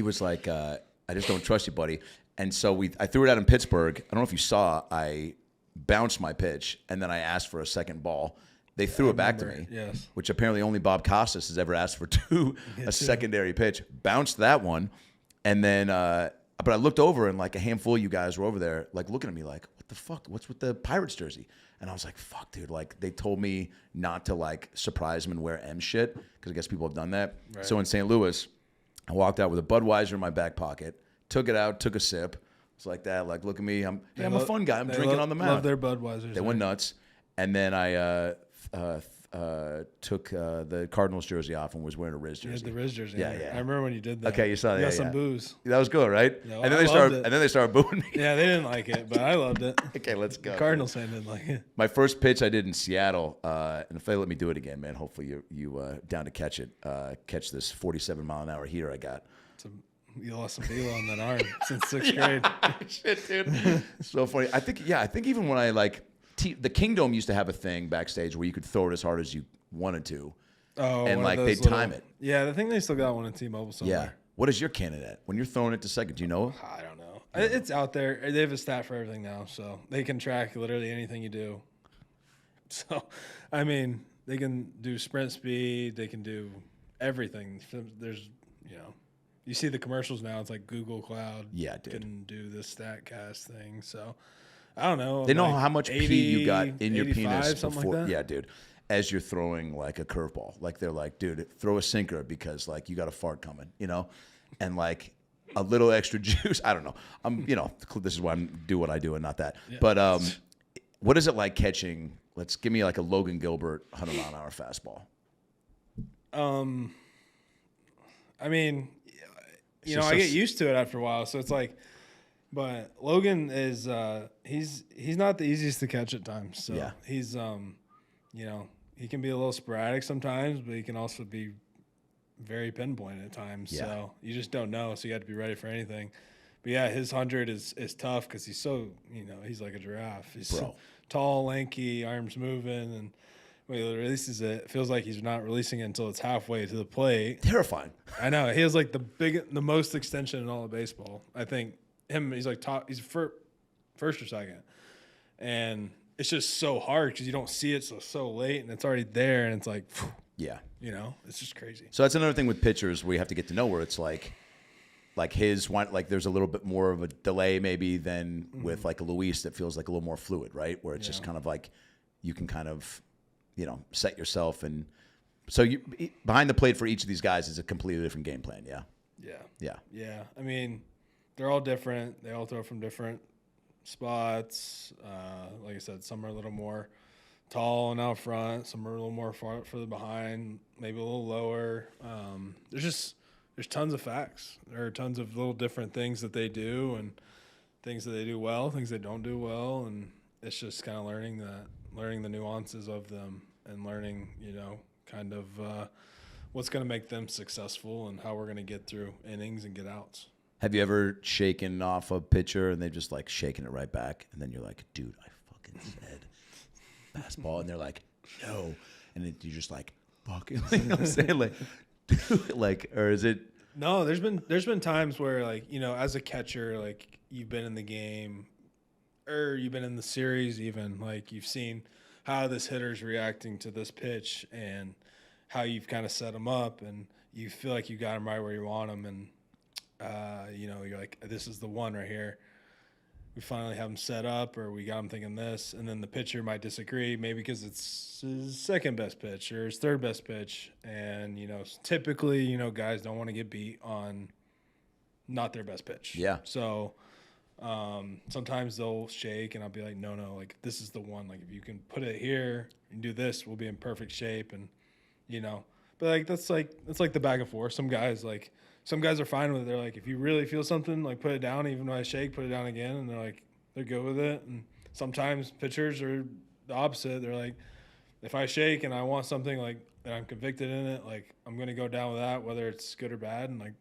was like, I just don't trust you, buddy. And so I threw it out in Pittsburgh. I don't know if you saw, I bounced my pitch, and then I asked for a second ball. They threw it back to me, yes. which apparently only Bob Costas has ever asked for a secondary pitch. Bounced that one. And then, but I looked over and like a handful of you guys were over there, like looking at me like, what the fuck? What's with the Pirates jersey? And I was like, fuck, dude. Like they told me not to like surprise them and wear M shit because I guess people have done that. Right. So in St. Louis, I walked out with a Budweiser in my back pocket, took it out, took a sip. It's like that. Like, look at me. I'm a fun guy. I'm drinking on the mound. Love their Budweisers. They went nuts. And then I took the Cardinals jersey off and was wearing a Riz jersey. The Riz jersey. Yeah. I remember when you did that. Okay, you saw that. You got some booze. That was good, right? Yeah, and then they started booing me. Yeah, they didn't like it, but I loved it. Okay, let's go. The Cardinals fan didn't like it. My first pitch I did in Seattle, and if they let me do it again, man, hopefully you down to catch it. Catch this 47-mile-an-hour heater I got. You lost some velo on that arm since 6th grade. Shit, dude. So funny. I think even when I the Kingdom used to have a thing backstage where you could throw it as hard as you wanted to. Oh, and like they'd time it. Yeah, I think they still got one in T-Mobile somewhere. Yeah. What is your cannon at when you're throwing it to second? Do you know? I don't know. It's out there. They have a stat for everything now, so they can track literally anything you do. So, I mean, they can do sprint speed. They can do everything. There's, You see the commercials now. It's like Google Cloud. Yeah, dude. Can do the StatCast thing. So I don't know. They know like how much pee you got in your penis something before. like that? Yeah, dude. As you're throwing like a curveball, like they're like, dude, throw a sinker because like you got a fart coming, you know, and like a little extra juice. I don't know. This is why I'm do what I do and not that. Yeah. But what is it like catching? Let's give me like a Logan Gilbert 100-mile-an-hour fastball. I mean, I get used to it after a while, so it's like. But Logan is he's not the easiest to catch at times. So yeah. He's he can be a little sporadic sometimes, but he can also be very pinpoint at times. Yeah. So you just don't know. So you have to be ready for anything. But yeah, his 100 is tough because he's so he's like a giraffe. He's so tall, lanky, arms moving, and when he releases it, it feels like he's not releasing it until it's halfway to the plate. Terrifying. I know. He has like the most extension in all of baseball. I think. He's like top. He's first or second, and it's just so hard because you don't see it so late, and it's already there, and it's like, yeah, it's just crazy. So that's another thing with pitchers where you have to get to know where it's like his one, like there's a little bit more of a delay maybe than with like a Luis that feels like a little more fluid, right? Where it's just kind of like you can kind of set yourself, and so you behind the plate for each of these guys is a completely different game plan. Yeah. I mean. They're all different. They all throw from different spots. Like I said, some are a little more tall and out front. Some are a little more further behind, maybe a little lower. There's tons of facts. There are tons of little different things that they do and things that they do well, things they don't do well, and it's just kind of learning the nuances of them and learning, kind of what's going to make them successful and how we're going to get through innings and get outs. Have you ever shaken off a pitcher and they've just like shaken it right back, and then you're like, dude, I fucking said fastball, and they're like, no, and then you're just like, fucking, I'm saying, like, dude, like, or is it? No, there's been times where like as a catcher, like you've been in the game, or you've been in the series, even like you've seen how this hitter's reacting to this pitch and how you've kind of set them up, and you feel like you got them right where you want them, and you're like, this is the one right here. We finally have him set up, or we got him thinking this, and then the pitcher might disagree, maybe because it's his second best pitch or his third best pitch, and typically guys don't want to get beat on not their best pitch. Yeah. So sometimes they'll shake, and I'll be like, no, like this is the one. Like if you can put it here and do this, we'll be in perfect shape, and But like that's like the back and forth. Some guys are fine with it. They're like, if you really feel something, like put it down. Even when I shake, put it down again. And they're good with it. And sometimes pitchers are the opposite. They're like, if I shake and I want something like that, I'm convicted in it. Like I'm gonna go down with that, whether it's good or bad. And like,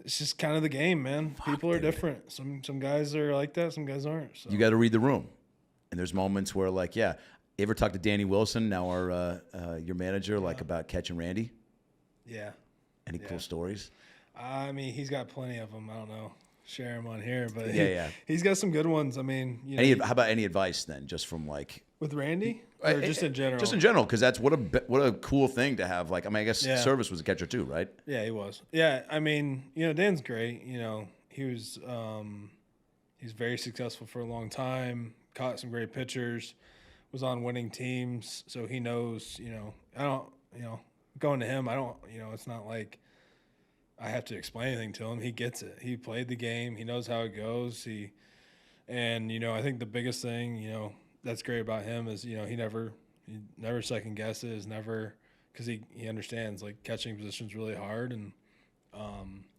it's just kind of the game, man. People are different. Some guys are like that. Some guys aren't. So. You got to read the room. And there's moments where like, yeah. You ever talk to Danny Wilson, now your manager, like about catching Randy? Yeah. Any cool stories? I mean, he's got plenty of them. I don't know, share them on here, but yeah, he's got some good ones. I mean, how about any advice then, just from like with Randy, or just in general? Just in general, because that's what a cool thing to have. Like, I mean, I guess Service was a catcher too, right? Yeah, he was. Yeah, I mean, Dan's great. He was he's very successful for a long time. Caught some great pitchers. Was on winning teams, so he knows, I don't, going to him, I don't, it's not like I have to explain anything to him. He gets it. He played the game. He knows how it goes. I think the biggest thing, that's great about him is, he never second guesses, because he understands like catching position's really hard, and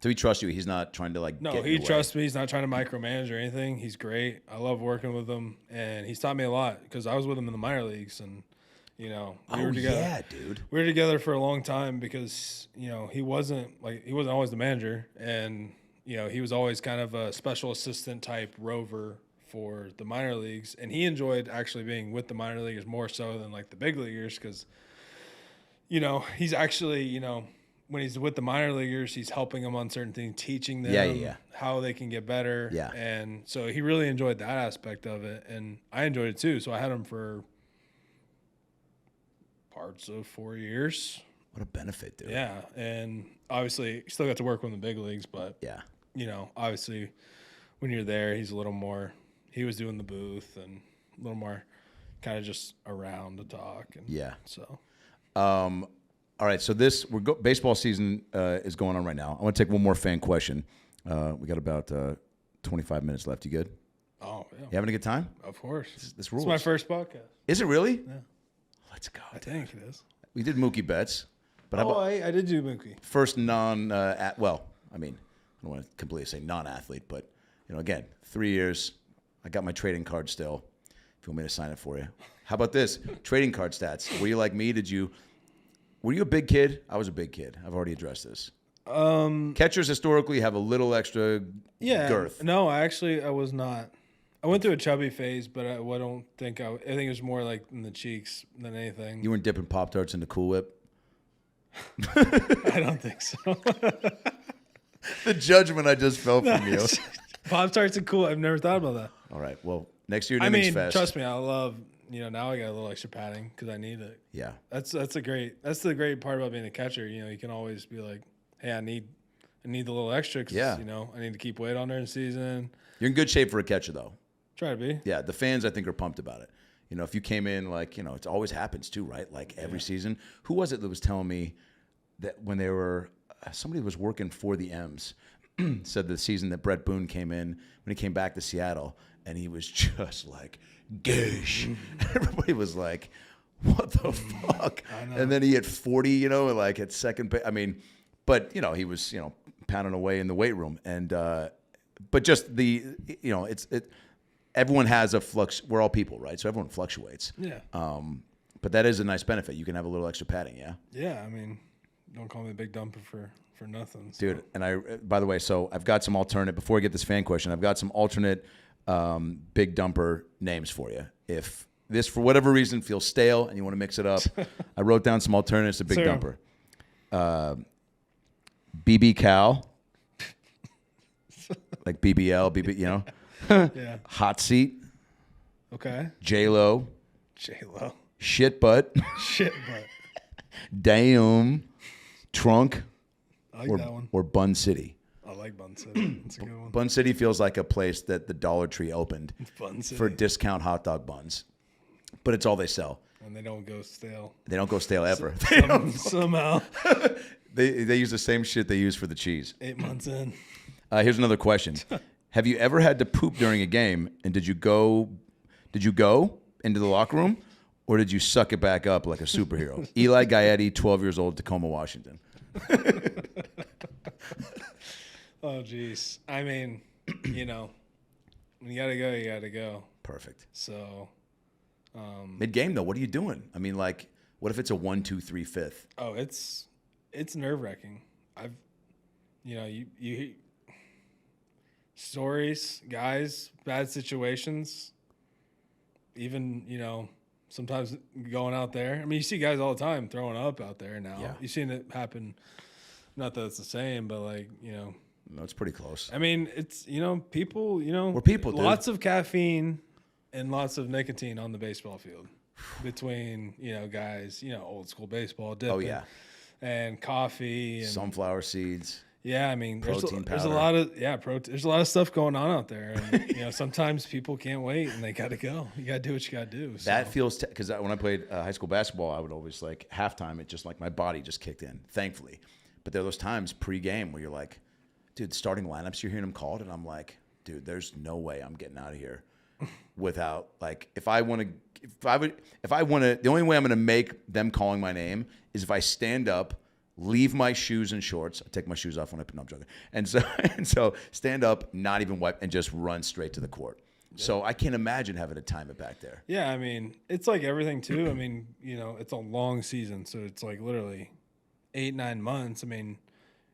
so he trusts you. He's not trying to like. No, he trusts me. He's not trying to micromanage or anything. He's great. I love working with him, and he's taught me a lot because I was with him in the minor leagues, and we were together. Yeah, dude. We were together for a long time because he wasn't always the manager, and he was always kind of a special assistant type rover for the minor leagues, and he enjoyed actually being with the minor leaguers more so than like the big leaguers because he's actually when he's with the minor leaguers, he's helping them on certain things, teaching them how they can get better. Yeah. And so he really enjoyed that aspect of it. And I enjoyed it too. So I had him for parts of 4 years. What a benefit, dude. Yeah, and obviously you still got to work with the big leagues, but Yeah. Obviously when you're there, he's a little more. He was doing the booth and a little more, kind of just around to talk. And Yeah. So. All right. So baseball season is going on right now. I want to take one more fan question. We got about 25 minutes left. You good? Oh yeah. You having a good time? Of course. This rules. It's my first podcast. Is it really? Yeah. Let's go. I think it is. We did Mookie Betts, but I did do Mookie. first non. I don't want to completely say non-athlete, but again, 3 years. I got my trading card still. If you want me to sign it for you. How about this? Trading card stats. Were you like me? Were you a big kid? I was a big kid. I've already addressed this. Catchers historically have a little extra girth. No, I was not. I went through a chubby phase, but I think it was more like in the cheeks than anything. You weren't dipping Pop-Tarts into Cool Whip? I don't think so. The judgment I just felt from you. Pop-Tarts are cool. I've never thought about that. All right. Well, next year, Innings Fest. Trust me, I love. Now I got a little extra padding because I need it. Yeah. That's the great part about being a catcher. You can always be like, hey, I need the little extra because I need to keep weight on during the season. You're in good shape for a catcher, though. Try to be. Yeah, the fans I think are pumped about it. If you came in it always happens too, right? Like every season. Who was it that was telling me that when they were somebody was working for the M's said the season that Brett Boone came in when he came back to Seattle and he was just like goosh. Everybody was like, what the fuck? And then he hit 40, at second base. I mean, but he was pounding away in the weight room and but just everyone has a flux. We're all people, right? So everyone fluctuates. Yeah. But that is a nice benefit. You can have a little extra padding, yeah? Yeah, don't call me a big dumper for nothing. So. Dude, and by the way, so I've got some alternate, before I get this fan question, I've got some alternate big dumper names for you. If this, for whatever reason, feels stale and you want to mix it up, I wrote down some alternatives to big dumper. BB Cal. Like BBL, Yeah. Hot seat. Okay. J-Lo. Shit butt. Shit butt. Damn. Trunk. I like that one. Or Bun City. I like Bun City. That's a good one. Bun City feels like a place that the Dollar Tree opened Bun City. for discount hot dog buns. But it's all they sell. And they don't go stale. They don't go stale ever. Somehow. They use the same shit they use for the cheese. 8 months in. Here's another question. Have you ever had to poop during a game, and did you go into the locker room, or did you suck it back up like a superhero? Eli Gaetti, 12 years old, Tacoma, Washington. Oh, geez. When you got to go, you got to go. Perfect. So. Mid-game, though, what are you doing? What if it's a 1, 2, 3, 5th? Oh, it's nerve-wracking. You stories, guys, bad situations, even, sometimes going out there. You see guys all the time throwing up out there now. Yeah. You've seen it happen. Not that it's the same, but No, it's pretty close. it's, people, We're people, dude. Lots of caffeine and lots of nicotine on the baseball field between, guys, old school baseball, dipping, Oh, yeah. and coffee and Sunflower seeds. Yeah, Protein there's powder. a lot of there's a lot of stuff going on out there, and sometimes people can't wait and they got to go. You got to do what you got to do. So. That feels because when I played high school basketball, I would always halftime. It just my body just kicked in, thankfully. But there are those times pre-game where you're like, dude, starting lineups, you're hearing them called, and I'm like, dude, there's no way I'm getting out of here without if I want to, the only way I'm going to make them calling my name is if I stand up. Leave my shoes and shorts. I take my shoes off when I put. No, I'm joking. And so stand up, not even wipe, and just run straight to the court. Yeah. So I can't imagine having to time it back there. Yeah, it's like everything too. It's a long season, so it's literally 8-9 months.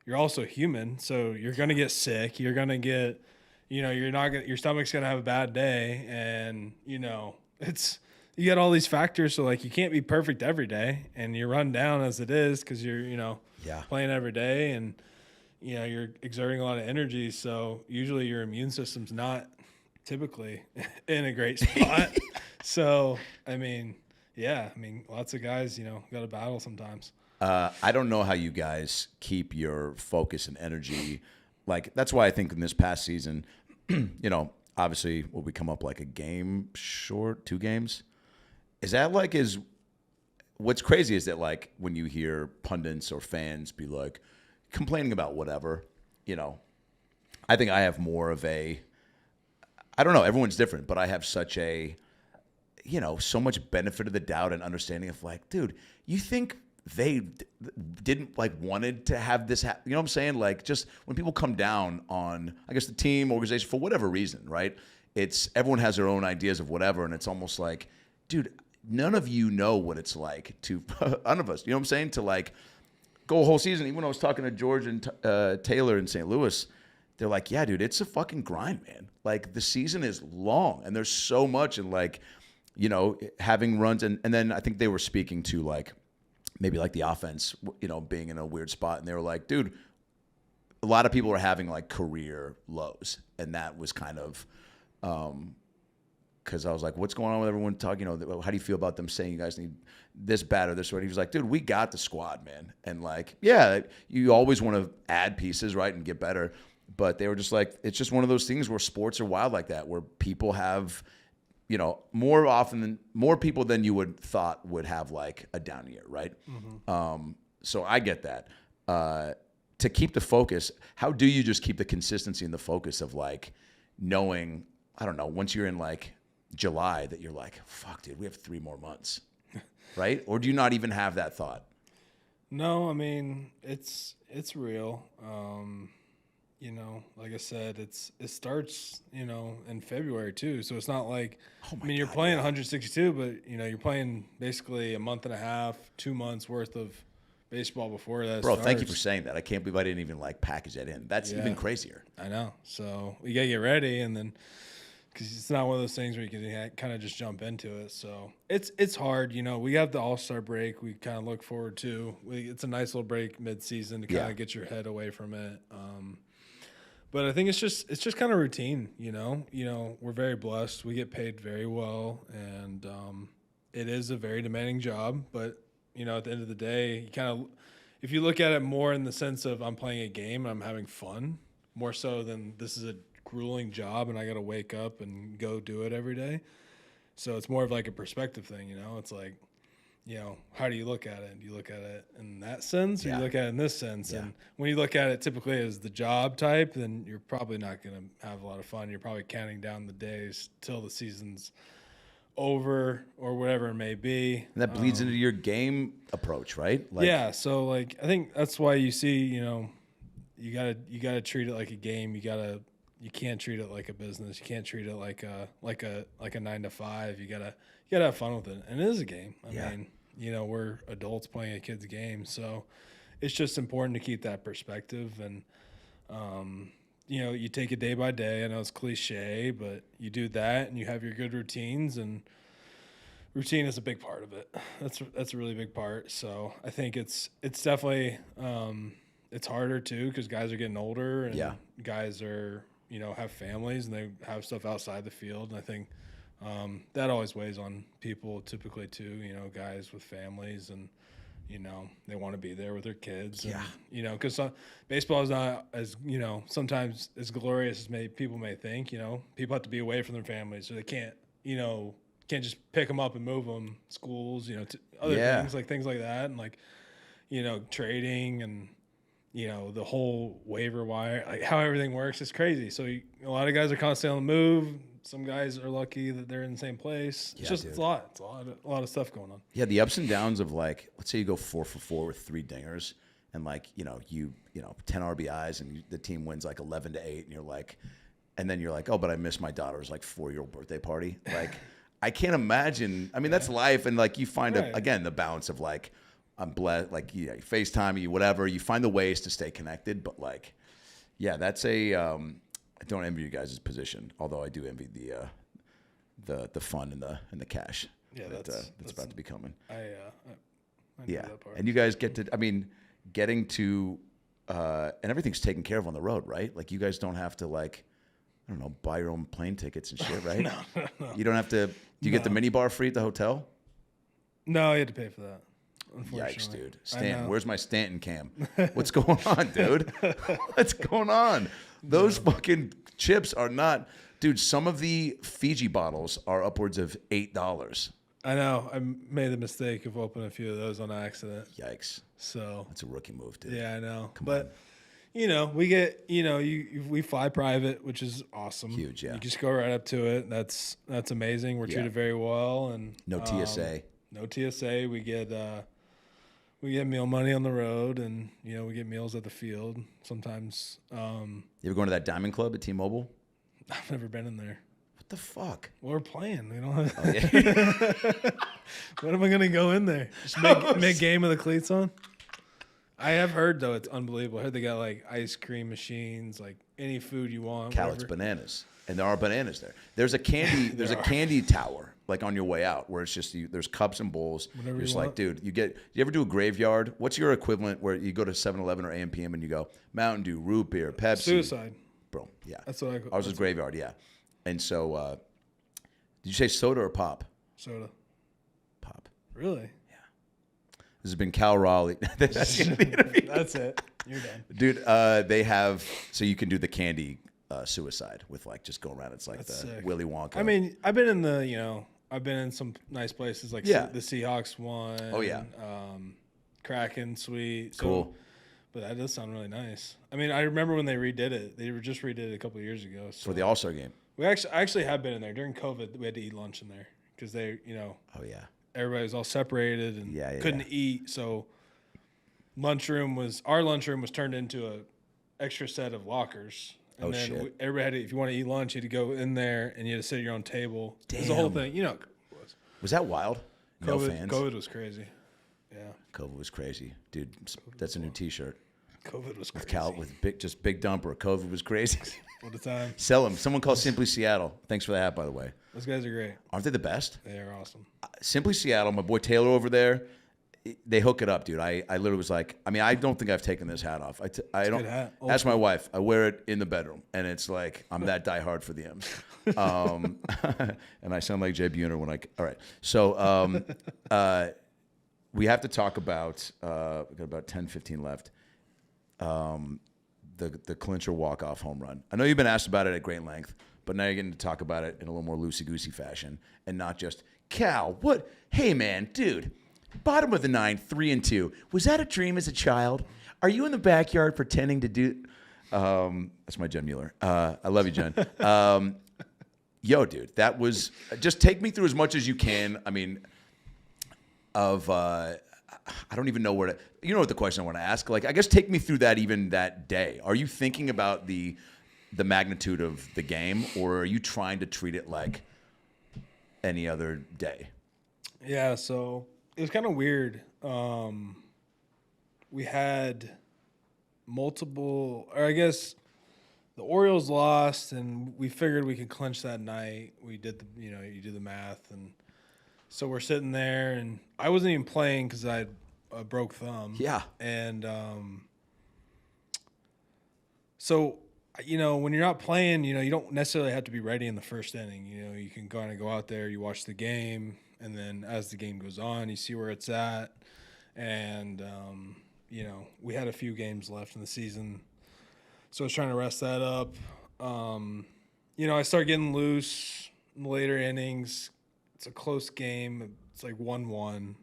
You're also human, so you're gonna get sick. You're gonna get, your stomach's gonna have a bad day, and it's. You got all these factors, so you can't be perfect every day, and you're run down as it is because you're playing every day, and you're exerting a lot of energy. So usually your immune system's not typically in a great spot. So Yeah, I mean, lots of guys, got to battle sometimes. I don't know how you guys keep your focus and energy. Like, that's why I think in this past season, obviously, will we come up like a game short, 2 games? Is that like, what's crazy is that, like, when you hear pundits or fans be like complaining about whatever, I think I have more of I don't know, everyone's different, but I have such so much benefit of the doubt and understanding of like, dude, you think they didn't like wanted to have this happen? You know what I'm saying? Like, just when people come down on, I guess, the team, organization, for whatever reason, right? It's everyone has their own ideas of whatever, and it's almost like, dude, none of you know what it's like to, none of us, you know what I'm saying? To like go a whole season. Even when I was talking to George and Taylor in St. Louis, they're like, yeah, dude, it's a fucking grind, man. Like, the season is long, and there's so much, and like, having runs, and then I think they were speaking to like maybe like the offense, being in a weird spot, and they were like, dude, a lot of people are having like career lows, and that was kind of because I was like, what's going on with everyone talking? How do you feel about them saying you guys need this bad or this right? He was like, dude, we got the squad, man, and like, yeah, you always want to add pieces, right, and get better, but they were just like, it's just one of those things where sports are wild like that, where people have, more people than you would thought would have like a down year, right? Mm-hmm. So I get that. To keep the focus, how do you just keep the consistency and the focus of like knowing, I don't know, once you're in like July that you're like, fuck, dude, we have 3 more months, right? Or do you not even have that thought? No, I mean, it's real. Like I said, it starts, in February too. So it's not like, you're playing 162, but you're playing basically a month and a half, 2 months worth of baseball before that. Bro, thank you for saying that. I can't believe I didn't even like package that in. That's even crazier. I know. So we gotta get ready, and then because it's not one of those things where you can kind of just jump into it. So it's hard. We have the All-Star break. We kind of look forward to. It's a nice little break mid-season to kind of get your head away from it. But I think it's just kind of routine, we're very blessed. We get paid very well, and it is a very demanding job. But, at the end of the day, you kind of, if you look at it more in the sense of I'm playing a game and I'm having fun, more so than this is a grueling job and I got to wake up and go do it every day. So it's more of like a perspective thing, it's like, how do you look at it? Do you look at it in that sense, or you look at it in this sense? Yeah. And when you look at it typically as the job type, then you're probably not going to have a lot of fun. You're probably counting down the days till the season's over or whatever it may be. And that bleeds into your game approach, right? Like, yeah. So like, I think that's why you see, you gotta treat it like a game. You can't treat it like a business. You can't treat it like a 9 to 5. You gotta have fun with it. And it is a game. I mean, we're adults playing a kid's game, so it's just important to keep that perspective. And you take it day by day. I know it's cliche, but you do that, and you have your good routines. And routine is a big part of it. That's a really big part. So I think it's definitely it's harder too because guys are getting older, and guys are have families, and they have stuff outside the field. And I think that always weighs on people typically too, guys with families, and, they want to be there with their kids. And, because baseball is not as, sometimes as glorious as people may think. People have to be away from their families, so they can't just pick them up and move them schools, to other things like that. And like, trading and, the whole waiver wire, like how everything works is crazy. So a lot of guys are constantly on the move. Some guys are lucky that they're in the same place. It's just, it's a lot. It's a lot of stuff going on. Yeah, the ups and downs of like, let's say you go 4 for 4 with 3 dingers, and like, you 10 RBIs, and the team wins like 11-8, and you're like, and then you're like, oh, but I missed my daughter's like 4-year-old birthday party. Like, I can't imagine. I mean, that's life, and like you find again the balance of like, I'm blessed, like you FaceTime, you whatever, you find the ways to stay connected. But like, that's I don't envy you guys' position, although I do envy the fun and the cash. Yeah, that's about to be coming. I know that part. And you guys get to, getting to, and everything's taken care of on the road, right? Like you guys don't have to like, I don't know, buy your own plane tickets and shit, right? No. You don't have to. Do you get the mini bar free at the hotel? No, you had to pay for that. Unfortunately. Yikes, dude. Stanton, where's my Stanton cam? What's going on, dude? What's going on? Those fucking chips are not, dude. Some of the Fiji bottles are upwards of $8. I know. I made the mistake of opening a few of those on accident. Yikes. So That's a rookie move, dude. yeah, I know. Come but on. you know, we get we fly private, which is awesome. Huge, yeah. You just go right up to it. That's amazing. We're treated very well, and No TSA. No TSA. We get meal money on the road, and we get meals at the field. Sometimes. You ever going to that Diamond Club at T-Mobile? I've never been in there. What the fuck? Well, we're playing. We don't have. Oh, yeah. When am I gonna go in there? Just make game of the cleats on. I have heard though it's unbelievable. I heard they got like ice cream machines, like any food you want. Cal, it's bananas, and there are bananas there. There's a candy. There's a candy tower like on your way out where it's just there's cups and bowls. Whatever You're just you like, want. dude, you ever do a graveyard? What's your equivalent where you go to 7-Eleven or AM/PM and you go Mountain Dew, root beer, Pepsi, Suicide. bro? Yeah, That's what I. Ours was graveyard, yeah. And so, did you say soda or pop? Soda. Pop. Really? This has been Cal Raleigh. That's gonna be interview. That's it. You're done. Dude, they have so you can do the candy suicide with like just go around. It's like That's the sick. Willy Wonka. I mean, I've been in I've been in some nice places like Yeah. the Seahawks one. Oh, yeah. Kraken Suite. So, Cool. But that does sound really nice. I mean, I remember when they redid it. They just redid it a couple of years ago. So For the All-Star game. I actually have been in there during COVID. We had to eat lunch in there because they, Oh yeah. everybody was all separated and couldn't eat. So our lunchroom was turned into a extra set of lockers. And then shit. everybody had to, if you want to eat lunch, you had to go in there and you had to sit at your own table. It was the whole thing. It was. Was that wild? No fans. COVID was crazy. Yeah. COVID was crazy, dude. That's a new T-shirt. COVID was crazy. Cal with big dumper. COVID was crazy. What a time. Sell them. Someone called Simply Seattle. Thanks for the hat, by the way. Those guys are great. Aren't they the best? They are awesome. Simply Seattle. My boy Taylor over there. They hook it up, dude. I literally was like, I mean, I don't think I've taken this hat off. I don't. good hat. Ask my wife. I wear it in the bedroom, and it's like I'm that diehard for the M's. And I sound like Jay Buhner when I. All right, so we have to talk about. We got about 10, 15 left. The clincher walk-off home run. I know you've been asked about it at great length, but now you're getting to talk about it in a little more loosey-goosey fashion, and not just Cal. What? Hey, man, dude. Bottom of the 9, 3-2. Was that a dream as a child? Are you in the backyard pretending to do? That's my Jen Mueller. I love you, Jen. Yo, dude, that was. Just take me through as much as you can. I mean, I don't even know where to. You know what the question I want to ask? Like, I guess take me through that even that day. Are you thinking about the magnitude of the game, or are you trying to treat it like any other day? Yeah, so it was kind of weird. We had multiple, or I guess the Orioles lost, and we figured we could clinch that night. We did you do the math, and so we're sitting there, and I wasn't even playing because I had a broke thumb. Yeah. And so when you're not playing, you don't necessarily have to be ready in the first inning. You can kind of go out there, you watch the game, and then as the game goes on, you see where it's at. And, we had a few games left in the season, so I was trying to rest that up. I start getting loose in the later innings. It's a close game. It's like 1-1.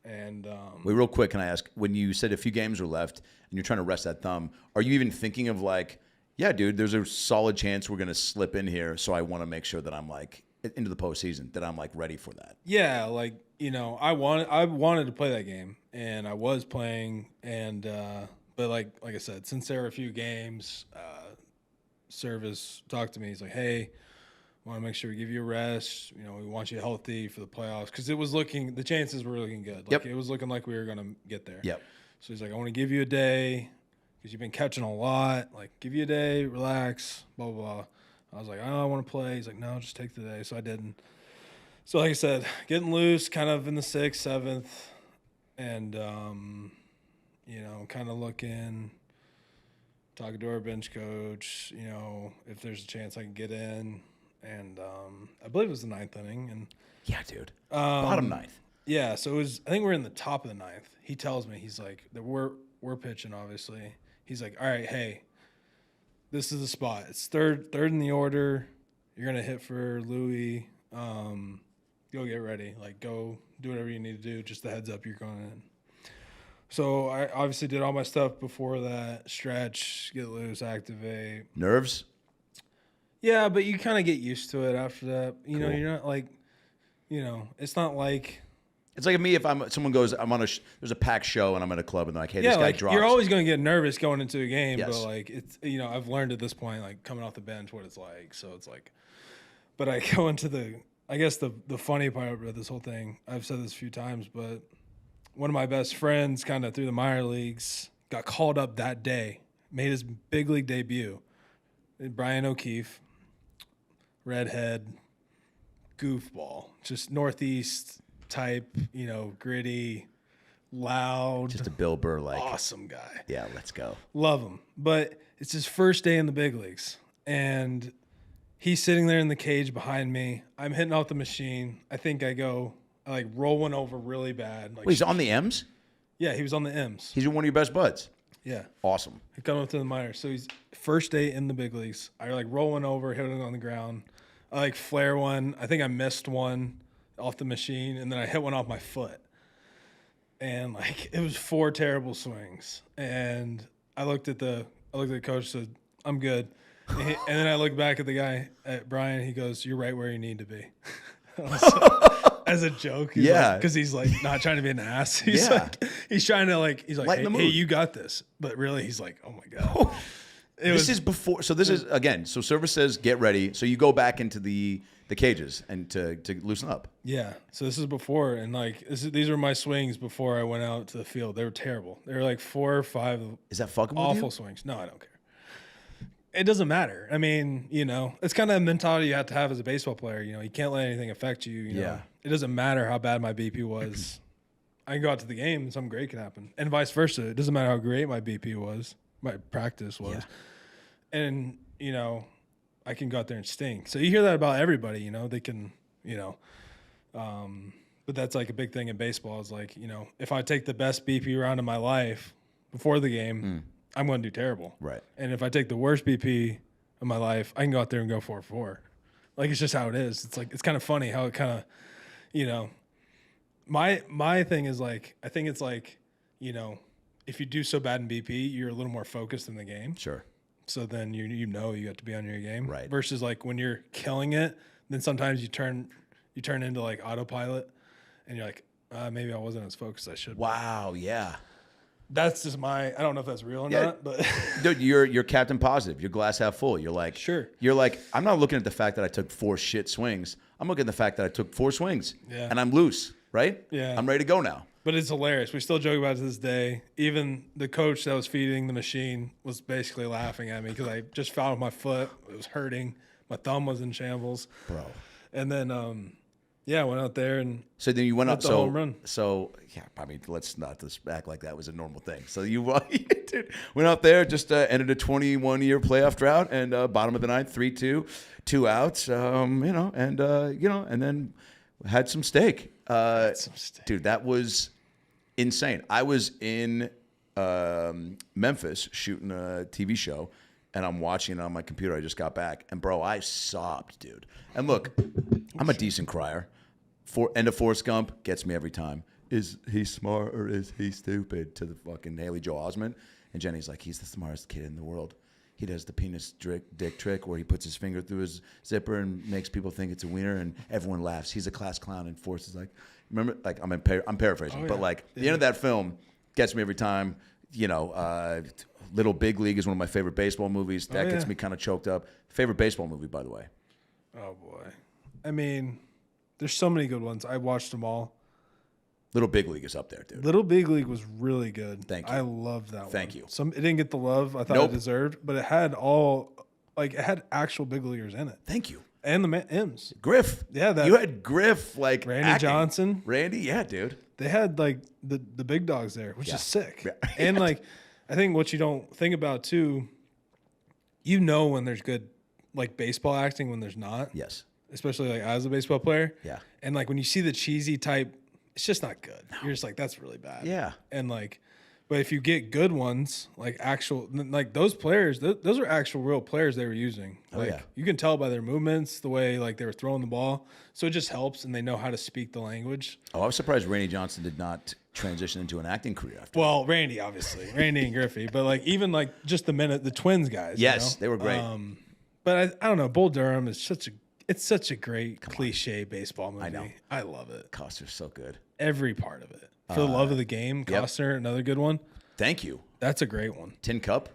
And wait, real quick, can I ask, when you said a few games were left and you're trying to rest that thumb, are you even thinking of like, yeah, dude, there's a solid chance we're going to slip in here, so I want to make sure that I'm like into the postseason, that I'm like ready for that? Yeah, like I wanted to play that game, and I was playing, and but like I said, since there were a few games, Service talked to me. He's like, hey, want to make sure we give you a rest. We want you healthy for the playoffs, because the chances were looking good. Like, It was looking like we were going to get there. Yep. So he's like, I want to give you a day because you've been catching a lot. Like, give you a day, relax, blah, blah, blah. I was like, I want to play. He's like, no, just take the day. So I didn't. So like I said, getting loose kind of in the 6th, 7th, and, kind of looking, talking to our bench coach, if there's a chance I can get in. And I believe it was the 9th inning. And yeah, dude. Bottom 9th. Yeah, so it was. I think we're in the top of the ninth. He tells me, he's like, that we're pitching, obviously. He's like, all right, hey, this is the spot. It's third in the order. You're gonna hit for Louis. Go get ready. Like, go do whatever you need to do. Just the heads up, you're going in. So I obviously did all my stuff before that. Stretch, get loose, activate. Nerves? Yeah, but you kind of get used to it after that. You know, Cool. you're not like, it's not like. It's like me if someone goes, there's a packed show and I'm at a club and they're like, hey, this guy like drops. you're always going to get nervous going into a game, Yes. but like it's I've learned at this point, like coming off the bench, what it's like. So it's like, but I go into the funny part of this whole thing. I've said this a few times, but one of my best friends, kind of through the minor leagues, got called up that day, made his big league debut. Brian O'Keefe, redhead, goofball, just Northeast type, gritty, loud, Just a Bill Burr like. awesome guy. Yeah, let's go. Love him. But it's his first day in the big leagues. And he's sitting there in the cage behind me. I'm hitting out the machine. I think I like roll one over really bad. Like, Wait, he's on the M's? yeah, he was on the M's. He's one of your best buds. Yeah. Awesome. He come up to the minors. So he's first day in the big leagues. I like roll one over, hit it on the ground. I like flare one. I think I missed one off the machine, and then I hit one off my foot. And like it was 4 terrible swings. And I looked at the coach, said, I'm good. And then I looked back at the guy, at Brian, he goes, you're right where you need to be. As a joke. Because he's like not trying to be an ass. He's he's trying to he's like, hey, you got this. But really he's like, oh my God. This is before. So this is, again, so Service says, get ready. So you go back into the cages and to loosen up. Yeah. So this is before. And these are my swings before I went out to the field. They were terrible. They were like 4 or 5 Is that fucking awful swings. No, I don't care. It doesn't matter. I mean, it's kind of a mentality you have to have as a baseball player. You can't let anything affect you. Yeah. It doesn't matter how bad my BP was. I can go out to the game and something great can happen. And vice versa. It doesn't matter how great my BP was, my practice was. Yeah. And, I can go out there and stink. So you hear that about everybody, they can, but that's like a big thing in baseball is like, if I take the best BP round of my life before the game, I'm going to do terrible. Right. And if I take the worst BP of my life, I can go out there and go 4-4. Like, it's just how it is. It's like, it's kind of funny how it kind of, my thing is like, I think it's like, if you do so bad in BP, you're a little more focused in the game. Sure. So then you have to be on your game. Right. Versus like when you're killing it, then sometimes you turn into like autopilot and you're like, maybe I wasn't as focused as I should. Wow. Yeah. That's just I don't know if that's real or not, but dude, you're captain positive. You're glass half full. You're like, sure. You're like, I'm not looking at the fact that I took 4 shit swings. I'm looking at the fact that I took 4 swings. Yeah. And I'm loose, right? Yeah. I'm ready to go now. But it's hilarious. We still joke about it to this day. Even the coach that was feeding the machine was basically laughing at me because I just fouled with my foot. It was hurting. My thumb was in shambles. Bro. And then, I went out there and so then you went up. the home run. So yeah, I mean, let's not just act like that was a normal thing. So you dude, went out there, just ended a 21-year playoff drought, and bottom of the ninth, 3-2, 2 outs. And then had some steak. Dude, that was insane. I was in Memphis shooting a TV show, and I'm watching it on my computer. I just got back, and bro, I sobbed, dude. And look, I'm a decent crier. End of Forrest Gump gets me every time. Is he smart or is he stupid? To the fucking Haley Joel Osment. And Jenny's like, he's the smartest kid in the world. He does the penis dick trick where he puts his finger through his zipper and makes people think it's a wiener, and everyone laughs. He's a class clown, and Forrest is like, remember, like I'm paraphrasing, but like the end of that film gets me every time. Little Big League is one of my favorite baseball movies. That gets me kind of choked up. Favorite baseball movie, by the way. Oh boy, I mean, there's so many good ones. I watched them all. Little Big League is up there, dude. Little Big League was really good. Thank you. I loved that one. Thank you. It didn't get the love I thought it deserved, but it had it had actual big leaguers in it. Thank you. And the M's. Griff. Yeah, you had Griff, like Randy acting. Johnson. Randy, yeah, dude. They had like the big dogs there, which is sick. Yeah. And like, I think what you don't think about too, when there's good like baseball acting when there's not. Yes. Especially like as a baseball player. Yeah. And like when you see the cheesy type it's just not good. You're just like, that's really bad. Yeah. And like, but if you get good ones, like actual, like those players, those are actual real players they were using. Like, yeah. you can tell by their movements, the way like they were throwing the ball. So it just helps, and they know how to speak the language. Oh, I was surprised Randy Johnson did not transition into an acting career after. Well, Randy, obviously, Randy and Griffey, but like even like just the twins guys. Yes, they were great. But I don't know. Bull Durham is such a great cliche baseball movie. I know. I love it. Costner's so good. Every part of it. For the love of the game, Costner, another good one. Thank you. That's a great one. Tin Cup.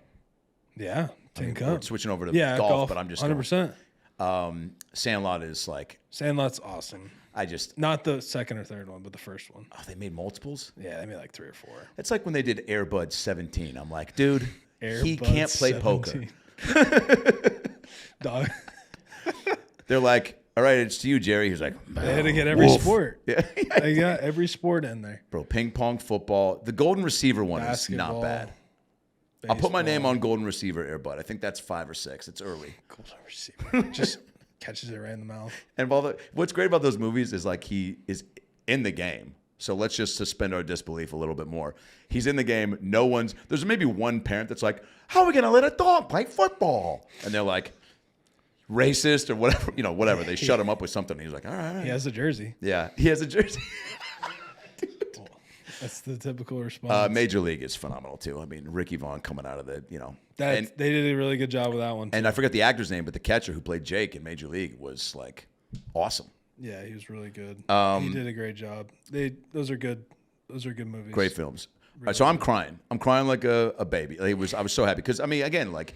Yeah, Tin Cup. We're switching over to golf, but I'm just 100%. Sandlot is like Sandlot's awesome. Not the second or third one, but the first one. Oh, they made multiples? Yeah, they made like 3 or 4. It's like when they did Air Bud 17. I'm like, dude, he Bud can't play 17. poker. Dog. They're like, all right, it's to you, Jerry. He's like, They had to get every sport. Yeah. They got every sport in there. Bro, ping pong, football. The golden receiver one Basketball, is not bad. Baseball. I'll put my name on golden receiver, Air Bud. I think that's 5 or 6. It's early. Golden receiver. Just catches it right in the mouth. And what's great about those movies is like he is in the game. So let's just suspend our disbelief a little bit more. He's in the game. There's maybe one parent that's like, how are we going to let a dog play football? And they're like, racist or whatever, whatever. They shut him up with something. He's like, all right. He has a jersey. Yeah, he has a jersey. That's the typical response. Major League is phenomenal too. I mean, Ricky Vaughn coming out of the, they did a really good job with that one too. And I forget the actor's name, but the catcher who played Jake in Major League was like awesome. Yeah, he was really good. He did a great job. Those are good movies. Great films. Really all right, so I'm crying. I'm crying like a baby. I was so happy because again, like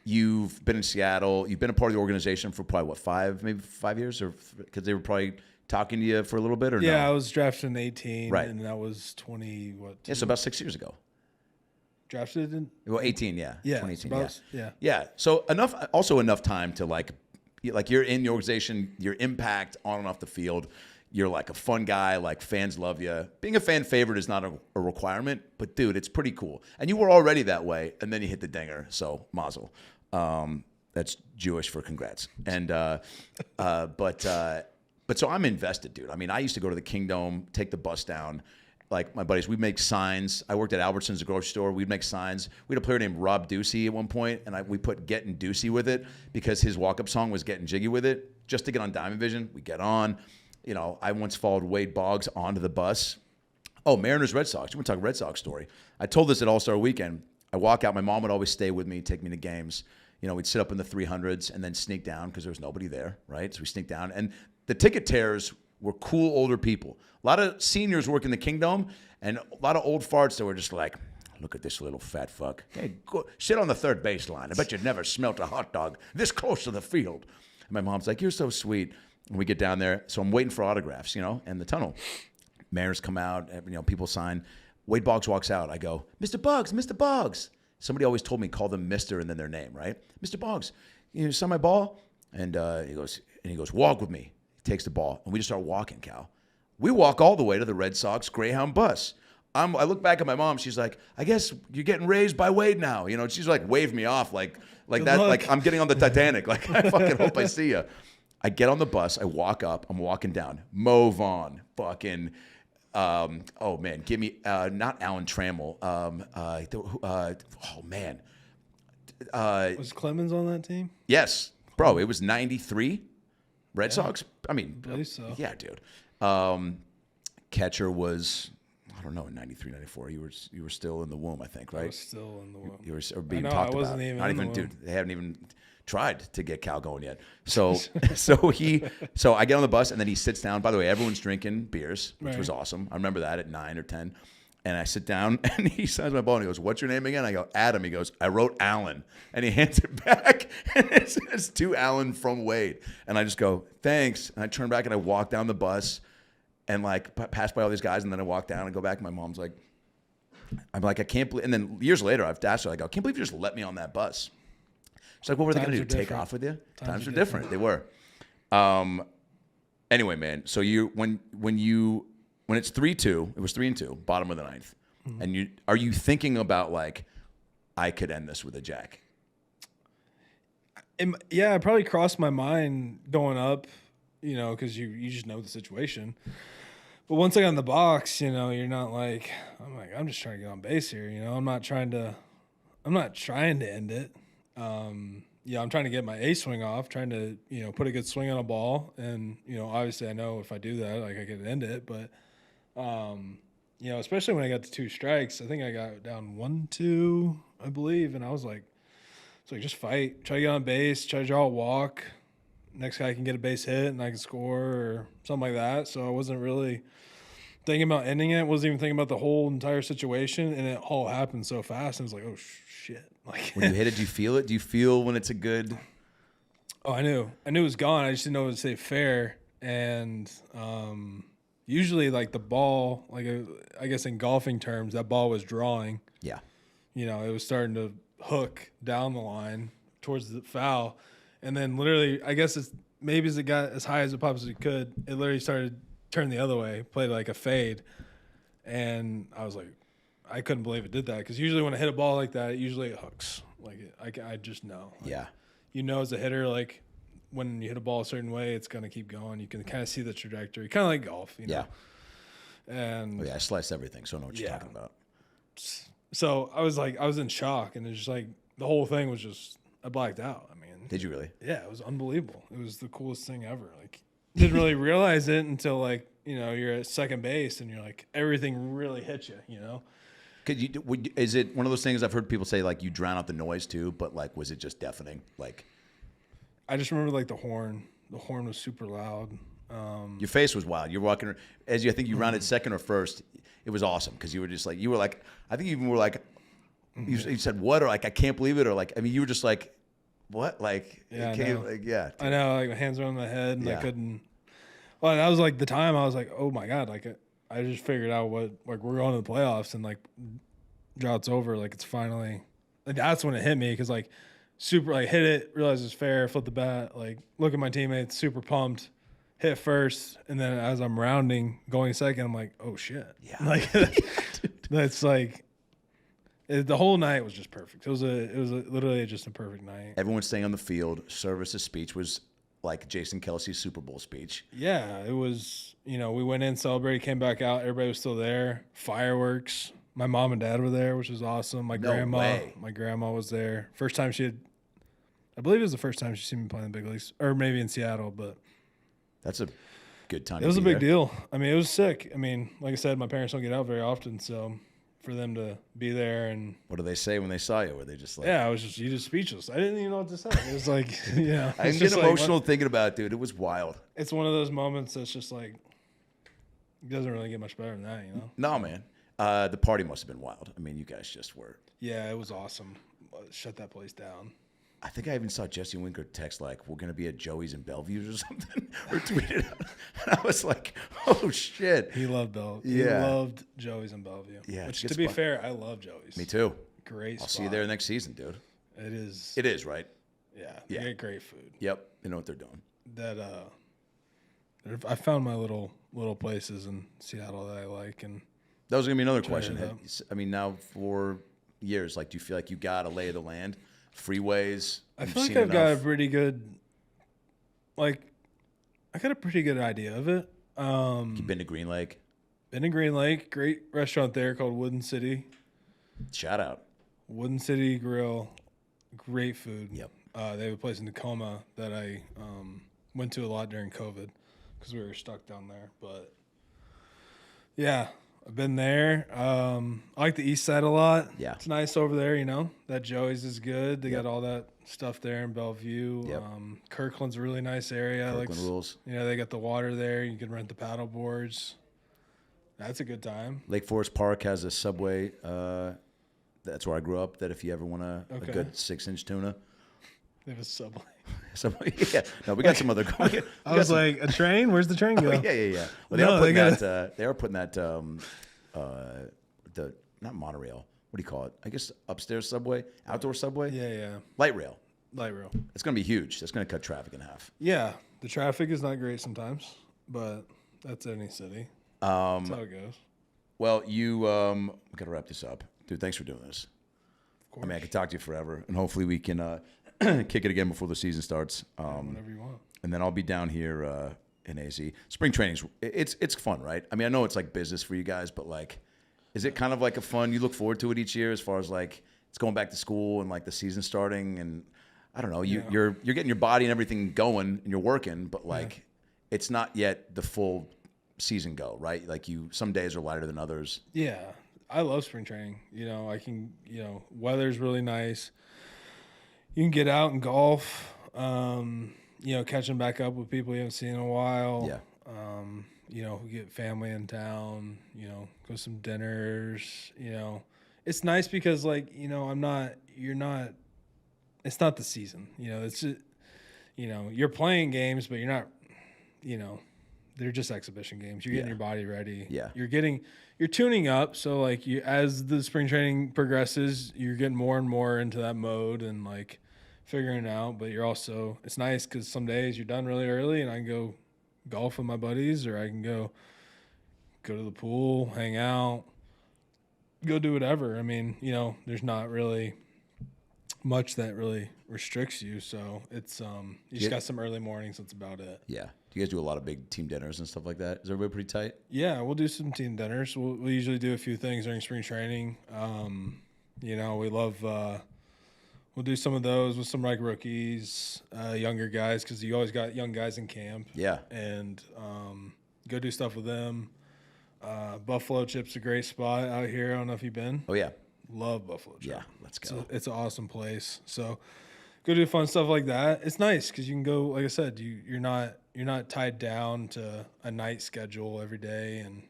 you've been in Seattle, you've been a part of the organization for probably what, 5 years, or because they were probably talking to you for a little bit, or yeah, no? I was drafted in 18, right, and that was 20. Yeah, so about 6 years ago. Drafted in 18, yeah, 2018, yeah. So enough time to like you're in the organization, your impact on and off the field. You're like a fun guy, like fans love you. Being a fan favorite is not a requirement, but dude, it's pretty cool. And you were already that way, and then you hit the dinger, so mazel. That's Jewish for congrats. And but so I'm invested, dude. I mean, I used to go to the Kingdom, take the bus down. Like my buddies, we'd make signs. I worked at Albertsons, a grocery store. We'd make signs. We had a player named Rob Ducey at one point, and we put Getting Ducey with it because his walk-up song was Getting Jiggy with it. Just to get on Diamond Vision, we get on. I once followed Wade Boggs onto the bus. Oh, Mariners, Red Sox. You want to talk Red Sox story? I told this at All-Star Weekend. I walk out. My mom would always stay with me, take me to games. We'd sit up in the 300s and then sneak down because there was nobody there, right? So we sneak down. And the ticket tearers were cool older people. A lot of seniors work in the Kingdom, and a lot of old farts that were just like, look at this little fat fuck. Hey, go sit on the third baseline. I bet you've never smelt a hot dog this close to the field. And my mom's like, you're so sweet. And we get down there. So I'm waiting for autographs, in the tunnel. Mariners come out, people sign. Wade Boggs walks out. I go, Mr. Boggs, Mr. Boggs. Somebody always told me, call them Mr. and then their name, right? Mr. Boggs, you sign my ball? And he goes, walk with me. He takes the ball, and we just start walking, Cal. We walk all the way to the Red Sox Greyhound bus. I look back at my mom. She's like, I guess you're getting raised by Wade now. She's like, waved me off like that. Luck. Like I'm getting on the Titanic. Like I fucking hope I see you. I get on the bus. I walk up. I'm walking down. Mo Vaughn. Fucking. Oh man, give me not Alan Trammell. Oh man. Was Clemens on that team? Yes, bro. It was 93. Red Sox. I mean, I believe so. Yeah, dude. Catcher was, I don't know, in 93, 94. You were still in the womb, I think, right? I was still in the womb. You were being talked about. Not even, dude. They haven't even tried to get Cal going yet. So so I get on the bus, and then he sits down. By the way, everyone's drinking beers, which was awesome. I remember that at 9 or 10. And I sit down, and he signs my ball, and he goes, what's your name again? I go, Adam. He goes, I wrote Alan. And he hands it back, and it says to Alan from Wade. And I just go, thanks. And I turn back, and I walk down the bus, and like pass by all these guys, and then I walk down and go back. And my mom's like, I'm like, I can't believe. And then years later, I've asked her, I go, I can't believe you just let me on that bus. She's like, what were they going to do? Take off with you? Times are different. They were. Anyway, man. So when it's 3-2, it was 3-2, bottom of the ninth, and are you thinking about like, I could end this with a jack? Yeah, it probably crossed my mind going up, because you just know the situation. But once I got in the box, you know, you're not like, I'm just trying to get on base here. You know, I'm not trying to end it. Yeah, I'm trying to get my A swing off, trying to, you know, put a good swing on a ball. And, you know, obviously I know if I do that, like I can end it. But, you know, especially when I got to 2 strikes, I think I got down 1-2, I believe. And I was like, just fight, try to get on base, try to draw a walk. Next guy can get a base hit and I can score or something like that. So I wasn't really thinking about ending it. Wasn't even thinking about the whole entire situation. And it all happened so fast. And I was like, oh, shit. Like, when you hit it, do you feel it? Do you feel when it's a good? Oh, I knew it was gone. I just didn't know it would say fair. And usually, like the ball, like I guess in golfing terms, that ball was drawing. Yeah. You know, it was starting to hook down the line towards the foul, and then literally, I guess maybe as it got as high as it possibly could, it literally started turning the other way, played like a fade, and I was like, I couldn't believe it did that because usually when I hit a ball like that, usually it hooks. Like I just know. Like, yeah. You know, as a hitter, like when you hit a ball a certain way, it's gonna keep going. You can kind of see the trajectory, kind of like golf. You know? Yeah. And I slice everything, so I know what you're talking about. So I was in shock, and it's just like the whole thing was just I blacked out. I mean, did you really? Yeah, it was unbelievable. It was the coolest thing ever. Like, didn't really realize it until like you know you're at second base and you're like everything really hit you. You know. Is it one of those things I've heard people say like you drown out the noise too, but like was it just deafening? Like, I just remember like the horn. The horn was super loud. Your face was wild. You're walking I think you rounded second or first. It was awesome because you were like I think you even were like you said what or like I can't believe it or like I mean you were just like what like yeah I know like my hands were on my head and I couldn't. Well, that was like the time I was like oh my god like I just figured out what like we're going to the playoffs and like drought's over like it's finally like that's when it hit me because like super like hit it realized it's fair flip the bat like look at my teammates super pumped. Hit first, and then as I'm rounding, going second, I'm like, oh shit. Yeah. Like that's like the whole night was just perfect. It was literally just a perfect night. Everyone staying on the field. Service's speech was like Jason Kelsey's Super Bowl speech. Yeah, it was. You know, we went in, celebrated, came back out. Everybody was still there. Fireworks. My mom and dad were there, which was awesome. My grandma was there. First time I believe it was the first time she'd seen me play in the big leagues, or maybe in Seattle, but. That's a good time. It was a big deal. I mean, it was sick. I mean, like I said, my parents don't get out very often, so for them to be there and what do they say when they saw you? Were they just like? Yeah, you just speechless. I didn't even know what to say. It was like, yeah. I get emotional thinking about it, dude. It was wild. It's one of those moments that's just like, it doesn't really get much better than that, you know? No, man. The party must have been wild. I mean, you guys just were. Yeah, it was awesome. Shut that place down. I think I even saw Jesse Winker text like, we're going to be at Joey's in Bellevue or something, or tweeted out. And I was like, oh, shit. He loved Bellevue. Yeah. He loved Joey's in Bellevue. Yeah. Which, to be fair, I love Joey's. Me too. Great I'll see you there next season, dude. It is. It is, right? Yeah. They get great food. Yep. They know what they're doing. I found my little places in Seattle that I like. And that was going to be another question. I mean, now for years, like, do you feel like you got a lay of the land? Freeways. I feel like I've got a pretty good, like, I got a pretty good idea of it. You've been to Green Lake? Been to Green Lake. Great restaurant there called Wooden City. Shout out. Wooden City Grill. Great food. Yep. They have a place in Tacoma that I went to a lot during COVID because we were stuck down there. But, yeah. I've been there. I like the east side a lot. Yeah. It's nice over there, you know. That Joey's is good. They got all that stuff there in Bellevue. Yep. Kirkland's a really nice area. Kirkland rules. You know, they got the water there. You can rent the paddle boards. That's a good time. Lake Forest Park has a Subway. That's where I grew up. That if you ever want a good 6-inch tuna. They have a Subway. Subway, yeah. No, we got some other. I was like, a train? Where's the train go? Yeah. Well, they are putting that. The not monorail. What do you call it? I guess upstairs subway, outdoor subway. Yeah. Light rail. It's going to be huge. That's going to cut traffic in half. Yeah, the traffic is not great sometimes, but that's any city. That's how it goes. Well, you we got to wrap this up, dude. Thanks for doing this. Of course. I mean, I could talk to you forever, and hopefully we can kick it again before the season starts. Whenever you want. And then I'll be down here in AZ. Spring training's it's fun, right? I mean, I know it's like business for you guys, but like, is it kind of like a fun? You look forward to it each year, as far as like it's going back to school and like the season starting, and I don't know, you're getting your body and everything going, and you're working, but like, it's not yet the full season go, right? Like some days are lighter than others. Yeah, I love spring training. I can, weather's really nice. You can get out and golf. Catching back up with people you haven't seen in a while. Yeah. We get family in town, go some dinners, It's nice because it's not the season, it's just, you're playing games, but you're not, they're just exhibition games. You're getting your body ready. Yeah. You're tuning up. So like as the spring training progresses, you're getting more and more into that mode and like figuring it out. But you're also, it's nice because some days you're done really early and I can go golf with my buddies, or I can go to the pool, hang out, go do whatever. I mean, there's not really much that really restricts you. So it's, you just got some early mornings. That's about it. Yeah. Do you guys do a lot of big team dinners and stuff like that? Is everybody pretty tight? Yeah, we'll do some team dinners. We usually do a few things during spring training. We love, we'll do some of those with some like rookies, younger guys, because you always got young guys in camp. Yeah. And go do stuff with them. Buffalo Chip's a great spot out here. I don't know if you've been. Oh, yeah. Love Buffalo Chip. Yeah, let's go. It's an awesome place. So go do fun stuff like that. It's nice because you can go, like I said, you're not tied down to a night schedule every day, and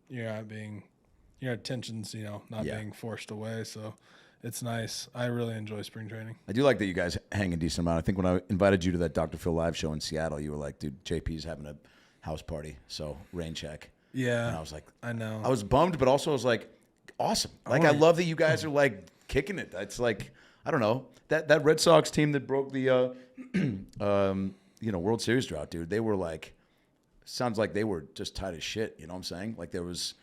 your attention's not being forced away. So it's nice. I really enjoy spring training. I do like that you guys hang a decent amount. I think when I invited you to that Dr. Phil live show in Seattle, you were like, dude, JP's having a house party, so rain check. Yeah. And I was like, I know. I was bummed, but also I was like, awesome. Like, I love that you guys are like kicking it. It's like, I don't know, that Red Sox team that broke the World Series drought, dude. They were like, sounds like they were just tight as shit. You know what I'm saying? Like there's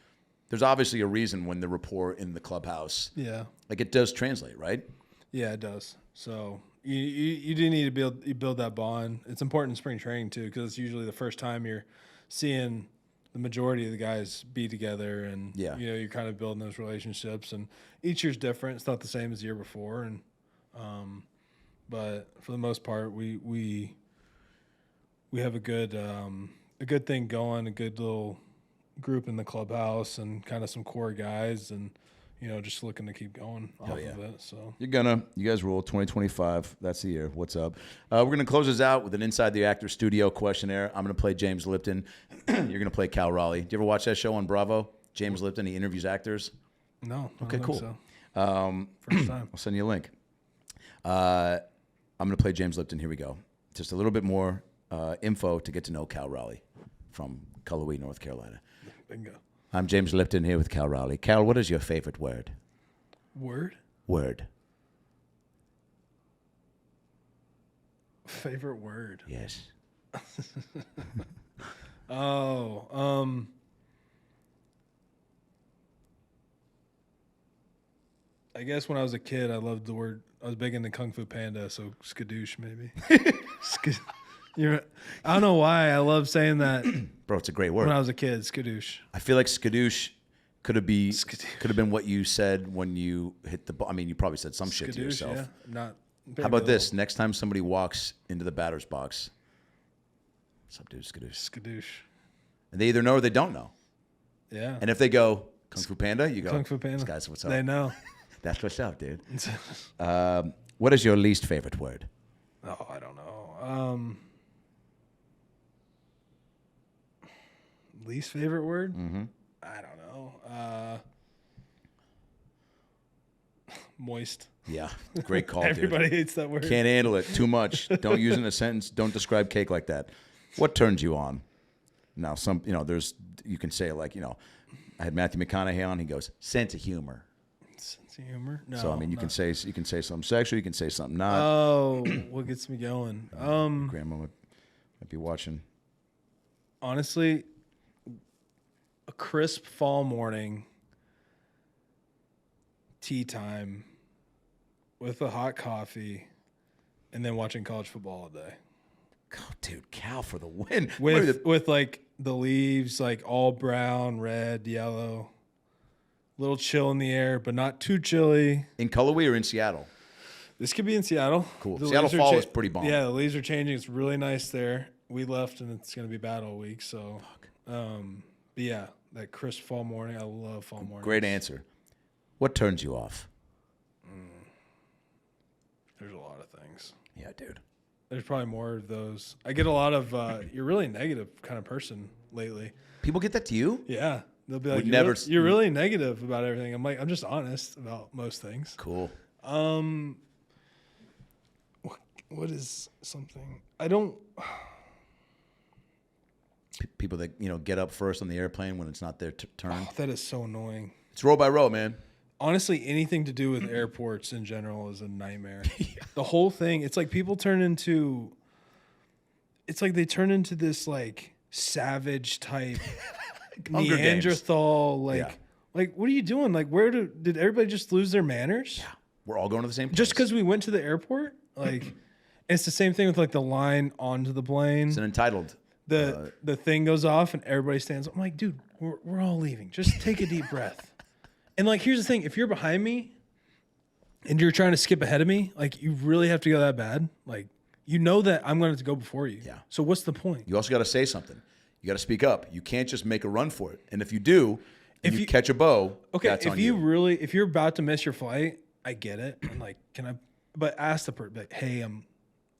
obviously a reason when the rapport in the clubhouse. Yeah. Like it does translate, right? Yeah, it does. So you do need to build that bond. It's important in spring training too, because it's usually the first time you're seeing the majority of the guys be together, and you're kind of building those relationships. And each year's different; it's not the same as the year before. And but for the most part, we have a good thing going, a good little group in the clubhouse, and kind of some core guys, and just looking to keep going off of it. So you guys rule 2025. That's the year. What's up? We're gonna close this out with an Inside the Actor Studio questionnaire. I'm gonna play James Lipton. You're gonna play Cal Raleigh. Do you ever watch that show on Bravo? James Lipton. He interviews actors. No. Okay, cool. So. First time. I'll send you a link. I'm gonna play James Lipton. Here we go. Just a little bit more info to get to know Cal Raleigh from Cullowhee, North Carolina. Bingo. I'm James Lipton here with Cal Raleigh. Cal, what is your favorite word? Word? Word. Favorite word? Yes. I guess when I was a kid, I loved the word. I was big into Kung Fu Panda, so skadoosh maybe. I don't know why I love saying that. Bro, it's a great word. When I was a kid, skadoosh. I feel like skadoosh could have been what you said when you hit the ball. I mean, you probably said some shit to yourself. Yeah, not. How about this? Next time somebody walks into the batter's box, what's up, dude? Skadoosh. Skadoosh. And they either know or they don't know. Yeah. And if they go Kung Fu Panda, you go Kung Fu Panda. This guy's what's up. They know. That's what's up, dude. What is your least favorite word? Oh, I don't know. Least favorite word? Mm-hmm. I don't know. Moist. Yeah, great call, Everybody dude. hates that word. Can't handle it. Too much. Don't use it in a sentence. Don't describe cake like that. What turns you on? Now, you can say like, I had Matthew McConaughey on. He goes, sense of humor. Sense of humor? No. So I mean, you can say something sexual. You can say something not. Oh, what gets me going? Grandma might be watching. Honestly, a crisp fall morning, tea time, with a hot coffee, and then watching college football all day. Oh, dude, Cal for the win. With like the leaves like all brown, red, yellow. Little chill in the air, but not too chilly. In Cullowhee or in Seattle? This could be in Seattle. Cool. The Seattle fall is pretty bomb. Yeah, the leaves are changing. It's really nice there. We left, and it's going to be bad all week. So, but yeah, that crisp fall morning. I love fall mornings. Great answer. What turns you off? There's a lot of things. Yeah, dude. There's probably more of those. I get a lot of, you're really negative kind of person lately. People get that to you? Yeah. They'll be like, you're really negative about everything. I'm like, I'm just honest about most things. Cool. What is something? I don't. People that, get up first on the airplane when it's not their turn. Oh, that is so annoying. It's row by row, man. Honestly, anything to do with airports in general is a nightmare. Yeah. The whole thing, it's like people turn into. It's like they turn into this like savage type Neanderthal, like what are you doing? Like, did everybody just lose their manners? Yeah, we're all going to the same place. Just because we went to the airport, like, it's the same thing with like the line onto the plane. It's an entitled. The thing goes off and everybody stands up. I'm like, dude, we're all leaving. Just take a deep breath. And like, here's the thing: if you're behind me and you're trying to skip ahead of me, like, you really have to go that bad. Like, you know that I'm going to go before you. Yeah. So what's the point? You also got to say something. You got to speak up. You can't just make a run for it. And if you do, if you catch a bow, okay, that's if on you. If you're about to miss your flight, I get it. I'm like, can I? But ask the person, like, hey, I'm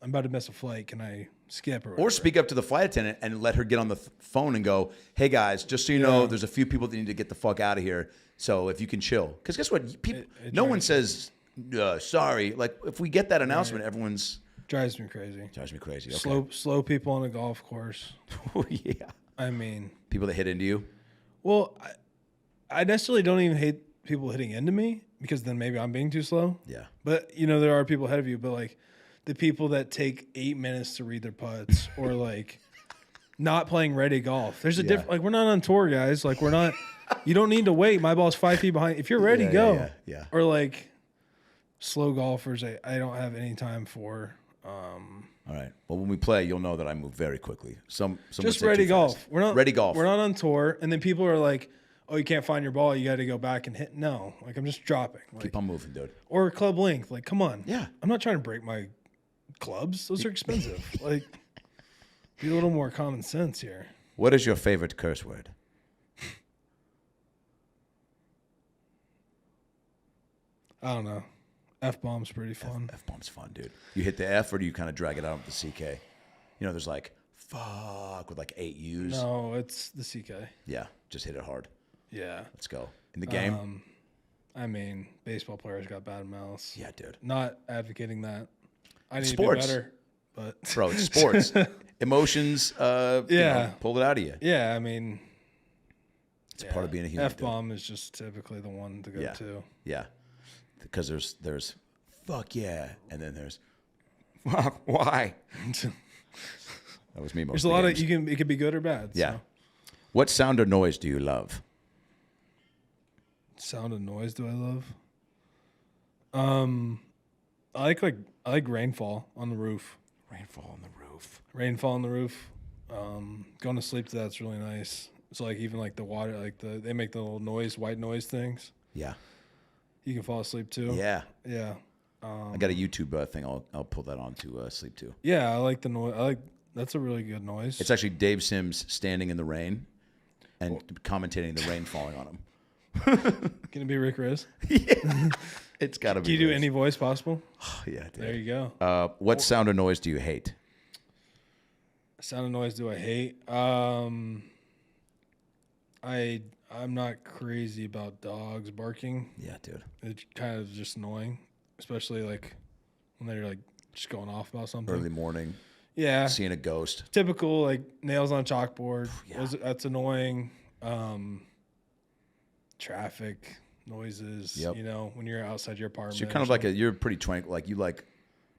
about to miss a flight. Can I skip or speak up to the flight attendant and let her get on the phone and go, hey guys, just so you know, there's a few people that need to get the fuck out of here. So if you can chill, because guess what? People, no one says sorry. Like, if we get that announcement, everyone's. Drives me crazy. Okay. Slow people on a golf course. Yeah. I mean, people that hit into you. Well, I necessarily don't even hate people hitting into me, because then maybe I'm being too slow. Yeah. But there are people ahead of you. But like the people that take 8 minutes to read their putts, or like not playing ready golf. There's a different. Like, we're not on tour, guys. Like, we're not. You don't need to wait. My ball's 5 feet behind. If you're ready, go. Yeah. Or like slow golfers, I don't have any time for. All right. Well, when we play, you'll know that I move very quickly. Some just ready golf. We're not ready golf. We're not on tour, and then people are like, "Oh, you can't find your ball. You got to go back and hit." No, like, I'm just dropping. Like, keep on moving, dude. Or club length. Like, come on. Yeah. I'm not trying to break my clubs. Those are expensive. Like, be a little more common sense here. What is your favorite curse word? I don't know. F-bomb's pretty fun. F-bomb's fun, dude. You hit the F, or do you kind of drag it out with the CK? There's like fuck with like 8 U's. No, it's the CK. Yeah, just hit it hard. Yeah. Let's go. In the game? I mean, baseball players got bad mouths. Yeah, dude. Not advocating that. I need sports. to be better, but bro, it's sports. Emotions, pull it out of you. Yeah, I mean, it's part of being a human. F-bomb is just typically the one to go to. Yeah. Because there's fuck yeah, and then there's why. That was me most. There's a lot of it could be good or bad. Yeah. So. What sound or noise do you love? Sound and noise do I love? I like rainfall on the roof. Rainfall on the roof. Going to sleep to that's really nice. So like, even like the water, like they make the little white noise things. Yeah. You can fall asleep too. Yeah. Yeah. I got a YouTube thing. I'll pull that on to sleep too. Yeah, I like the noise. That's a really good noise. It's actually Dave Sims standing in the rain and commentating the rain falling on him. Can it be Rick Riz? Yeah. It's got to be. Can you do any voice possible? Oh, yeah, dude. There you go. What sound or noise do you hate? Sound and noise do I hate? I'm not crazy about dogs barking. Yeah, dude. It's kind of just annoying, especially like when they're like just going off about something. Early morning. Yeah. Seeing a ghost. Typical, like nails on a chalkboard. Yeah. That's annoying. Traffic noises. Yep. When you're outside your apartment. So you're kind of like you're pretty tranquil. Like, you like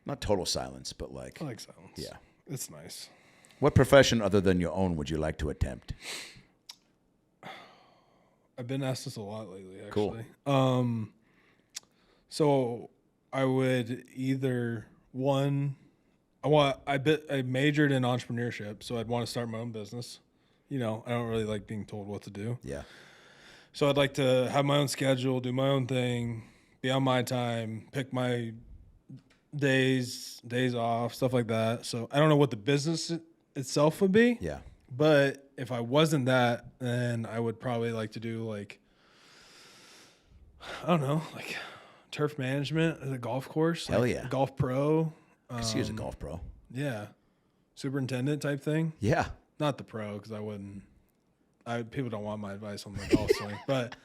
not total silence, but like. I like silence. Yeah. It's nice. What profession other than your own would you like to attempt? I've been asked this a lot lately, actually. Cool. So I would either I majored in entrepreneurship, so I'd want to start my own business. I don't really like being told what to do. Yeah. So I'd like to have my own schedule, do my own thing, be on my time, pick my days off, stuff like that. So I don't know what the business itself would be. Yeah. But if I wasn't that, then I would probably like to do like, I don't know, like turf management at a golf course. Hell like yeah. Golf pro. I see you as a golf pro. Yeah. Superintendent type thing. Yeah. Not the pro, because I wouldn't. People don't want my advice on the golf swing. But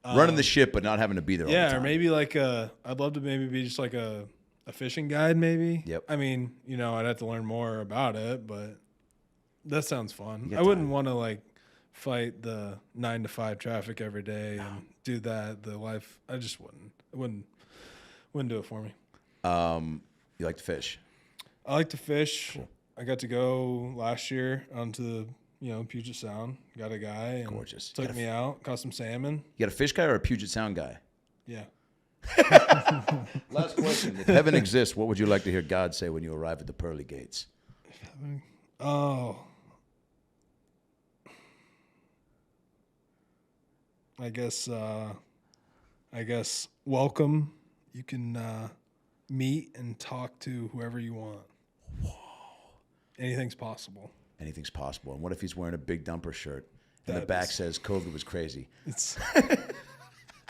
running the ship, but not having to be there all the time. or maybe like I'd love to maybe be just like a fishing guide maybe. Yep. I mean, I'd have to learn more about it, but that sounds fun. You I got wouldn't time. want to like fight the 9 to 5 traffic every day and do that. The life, I just wouldn't. It wouldn't do it for me. You like to fish? I like to fish. Cool. I got to go last year onto Puget Sound. Got a guy and Gorgeous. took me out, caught some salmon. You got a fish guy or a Puget Sound guy? Yeah. Last question. If heaven exists, what would you like to hear God say when you arrive at the pearly gates? Oh. I guess welcome. You can meet and talk to whoever you want. Whoa. Anything's possible. Anything's possible. And what if he's wearing a big dumper shirt and the back says COVID was crazy?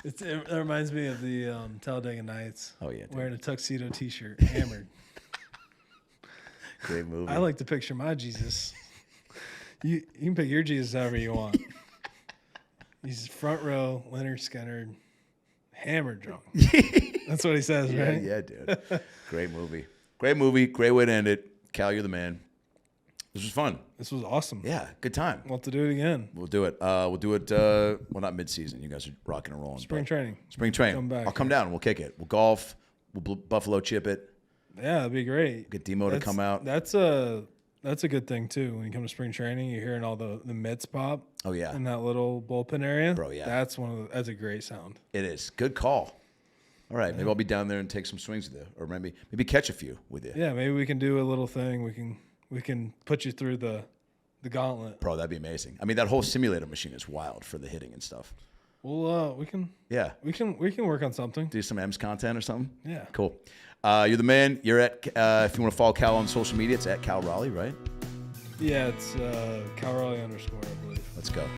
It reminds me of the Talladega Nights. Oh, yeah. Dude. Wearing a tuxedo T-shirt, hammered. Great movie. I like to picture my Jesus. You can pick your Jesus however you want. He's front row, Leonard Skinner, hammered drunk. That's what he says, right? Yeah, dude. Great movie. Great movie. Great way to end it. Cal, you're the man. This was fun. This was awesome. Yeah, good time. We'll have to do it again. We'll do it. Well, not mid-season. You guys are rocking and rolling. Spring training. Spring training. Come back. I'll come down. We'll kick it. We'll golf. We'll buffalo chip it. Yeah, that'd be great. Get Demo to come out. That's a good thing too. When you come to spring training, you're hearing all the mitts pop. Oh yeah. In that little bullpen area. Bro, yeah. That's a great sound. It is. Good call. All right, maybe I'll be down there and take some swings with you, or maybe catch a few with you. Yeah, maybe we can do a little thing. We can put you through the gauntlet. Bro, that'd be amazing. I mean, that whole simulator machine is wild for the hitting and stuff. Well, we can work on something. Do some M's content or something. Yeah. Cool. You're the man. You're at. If you want to follow Cal on social media, it's at Cal Raleigh, right? Yeah, it's Cal Raleigh _, I believe. Let's go.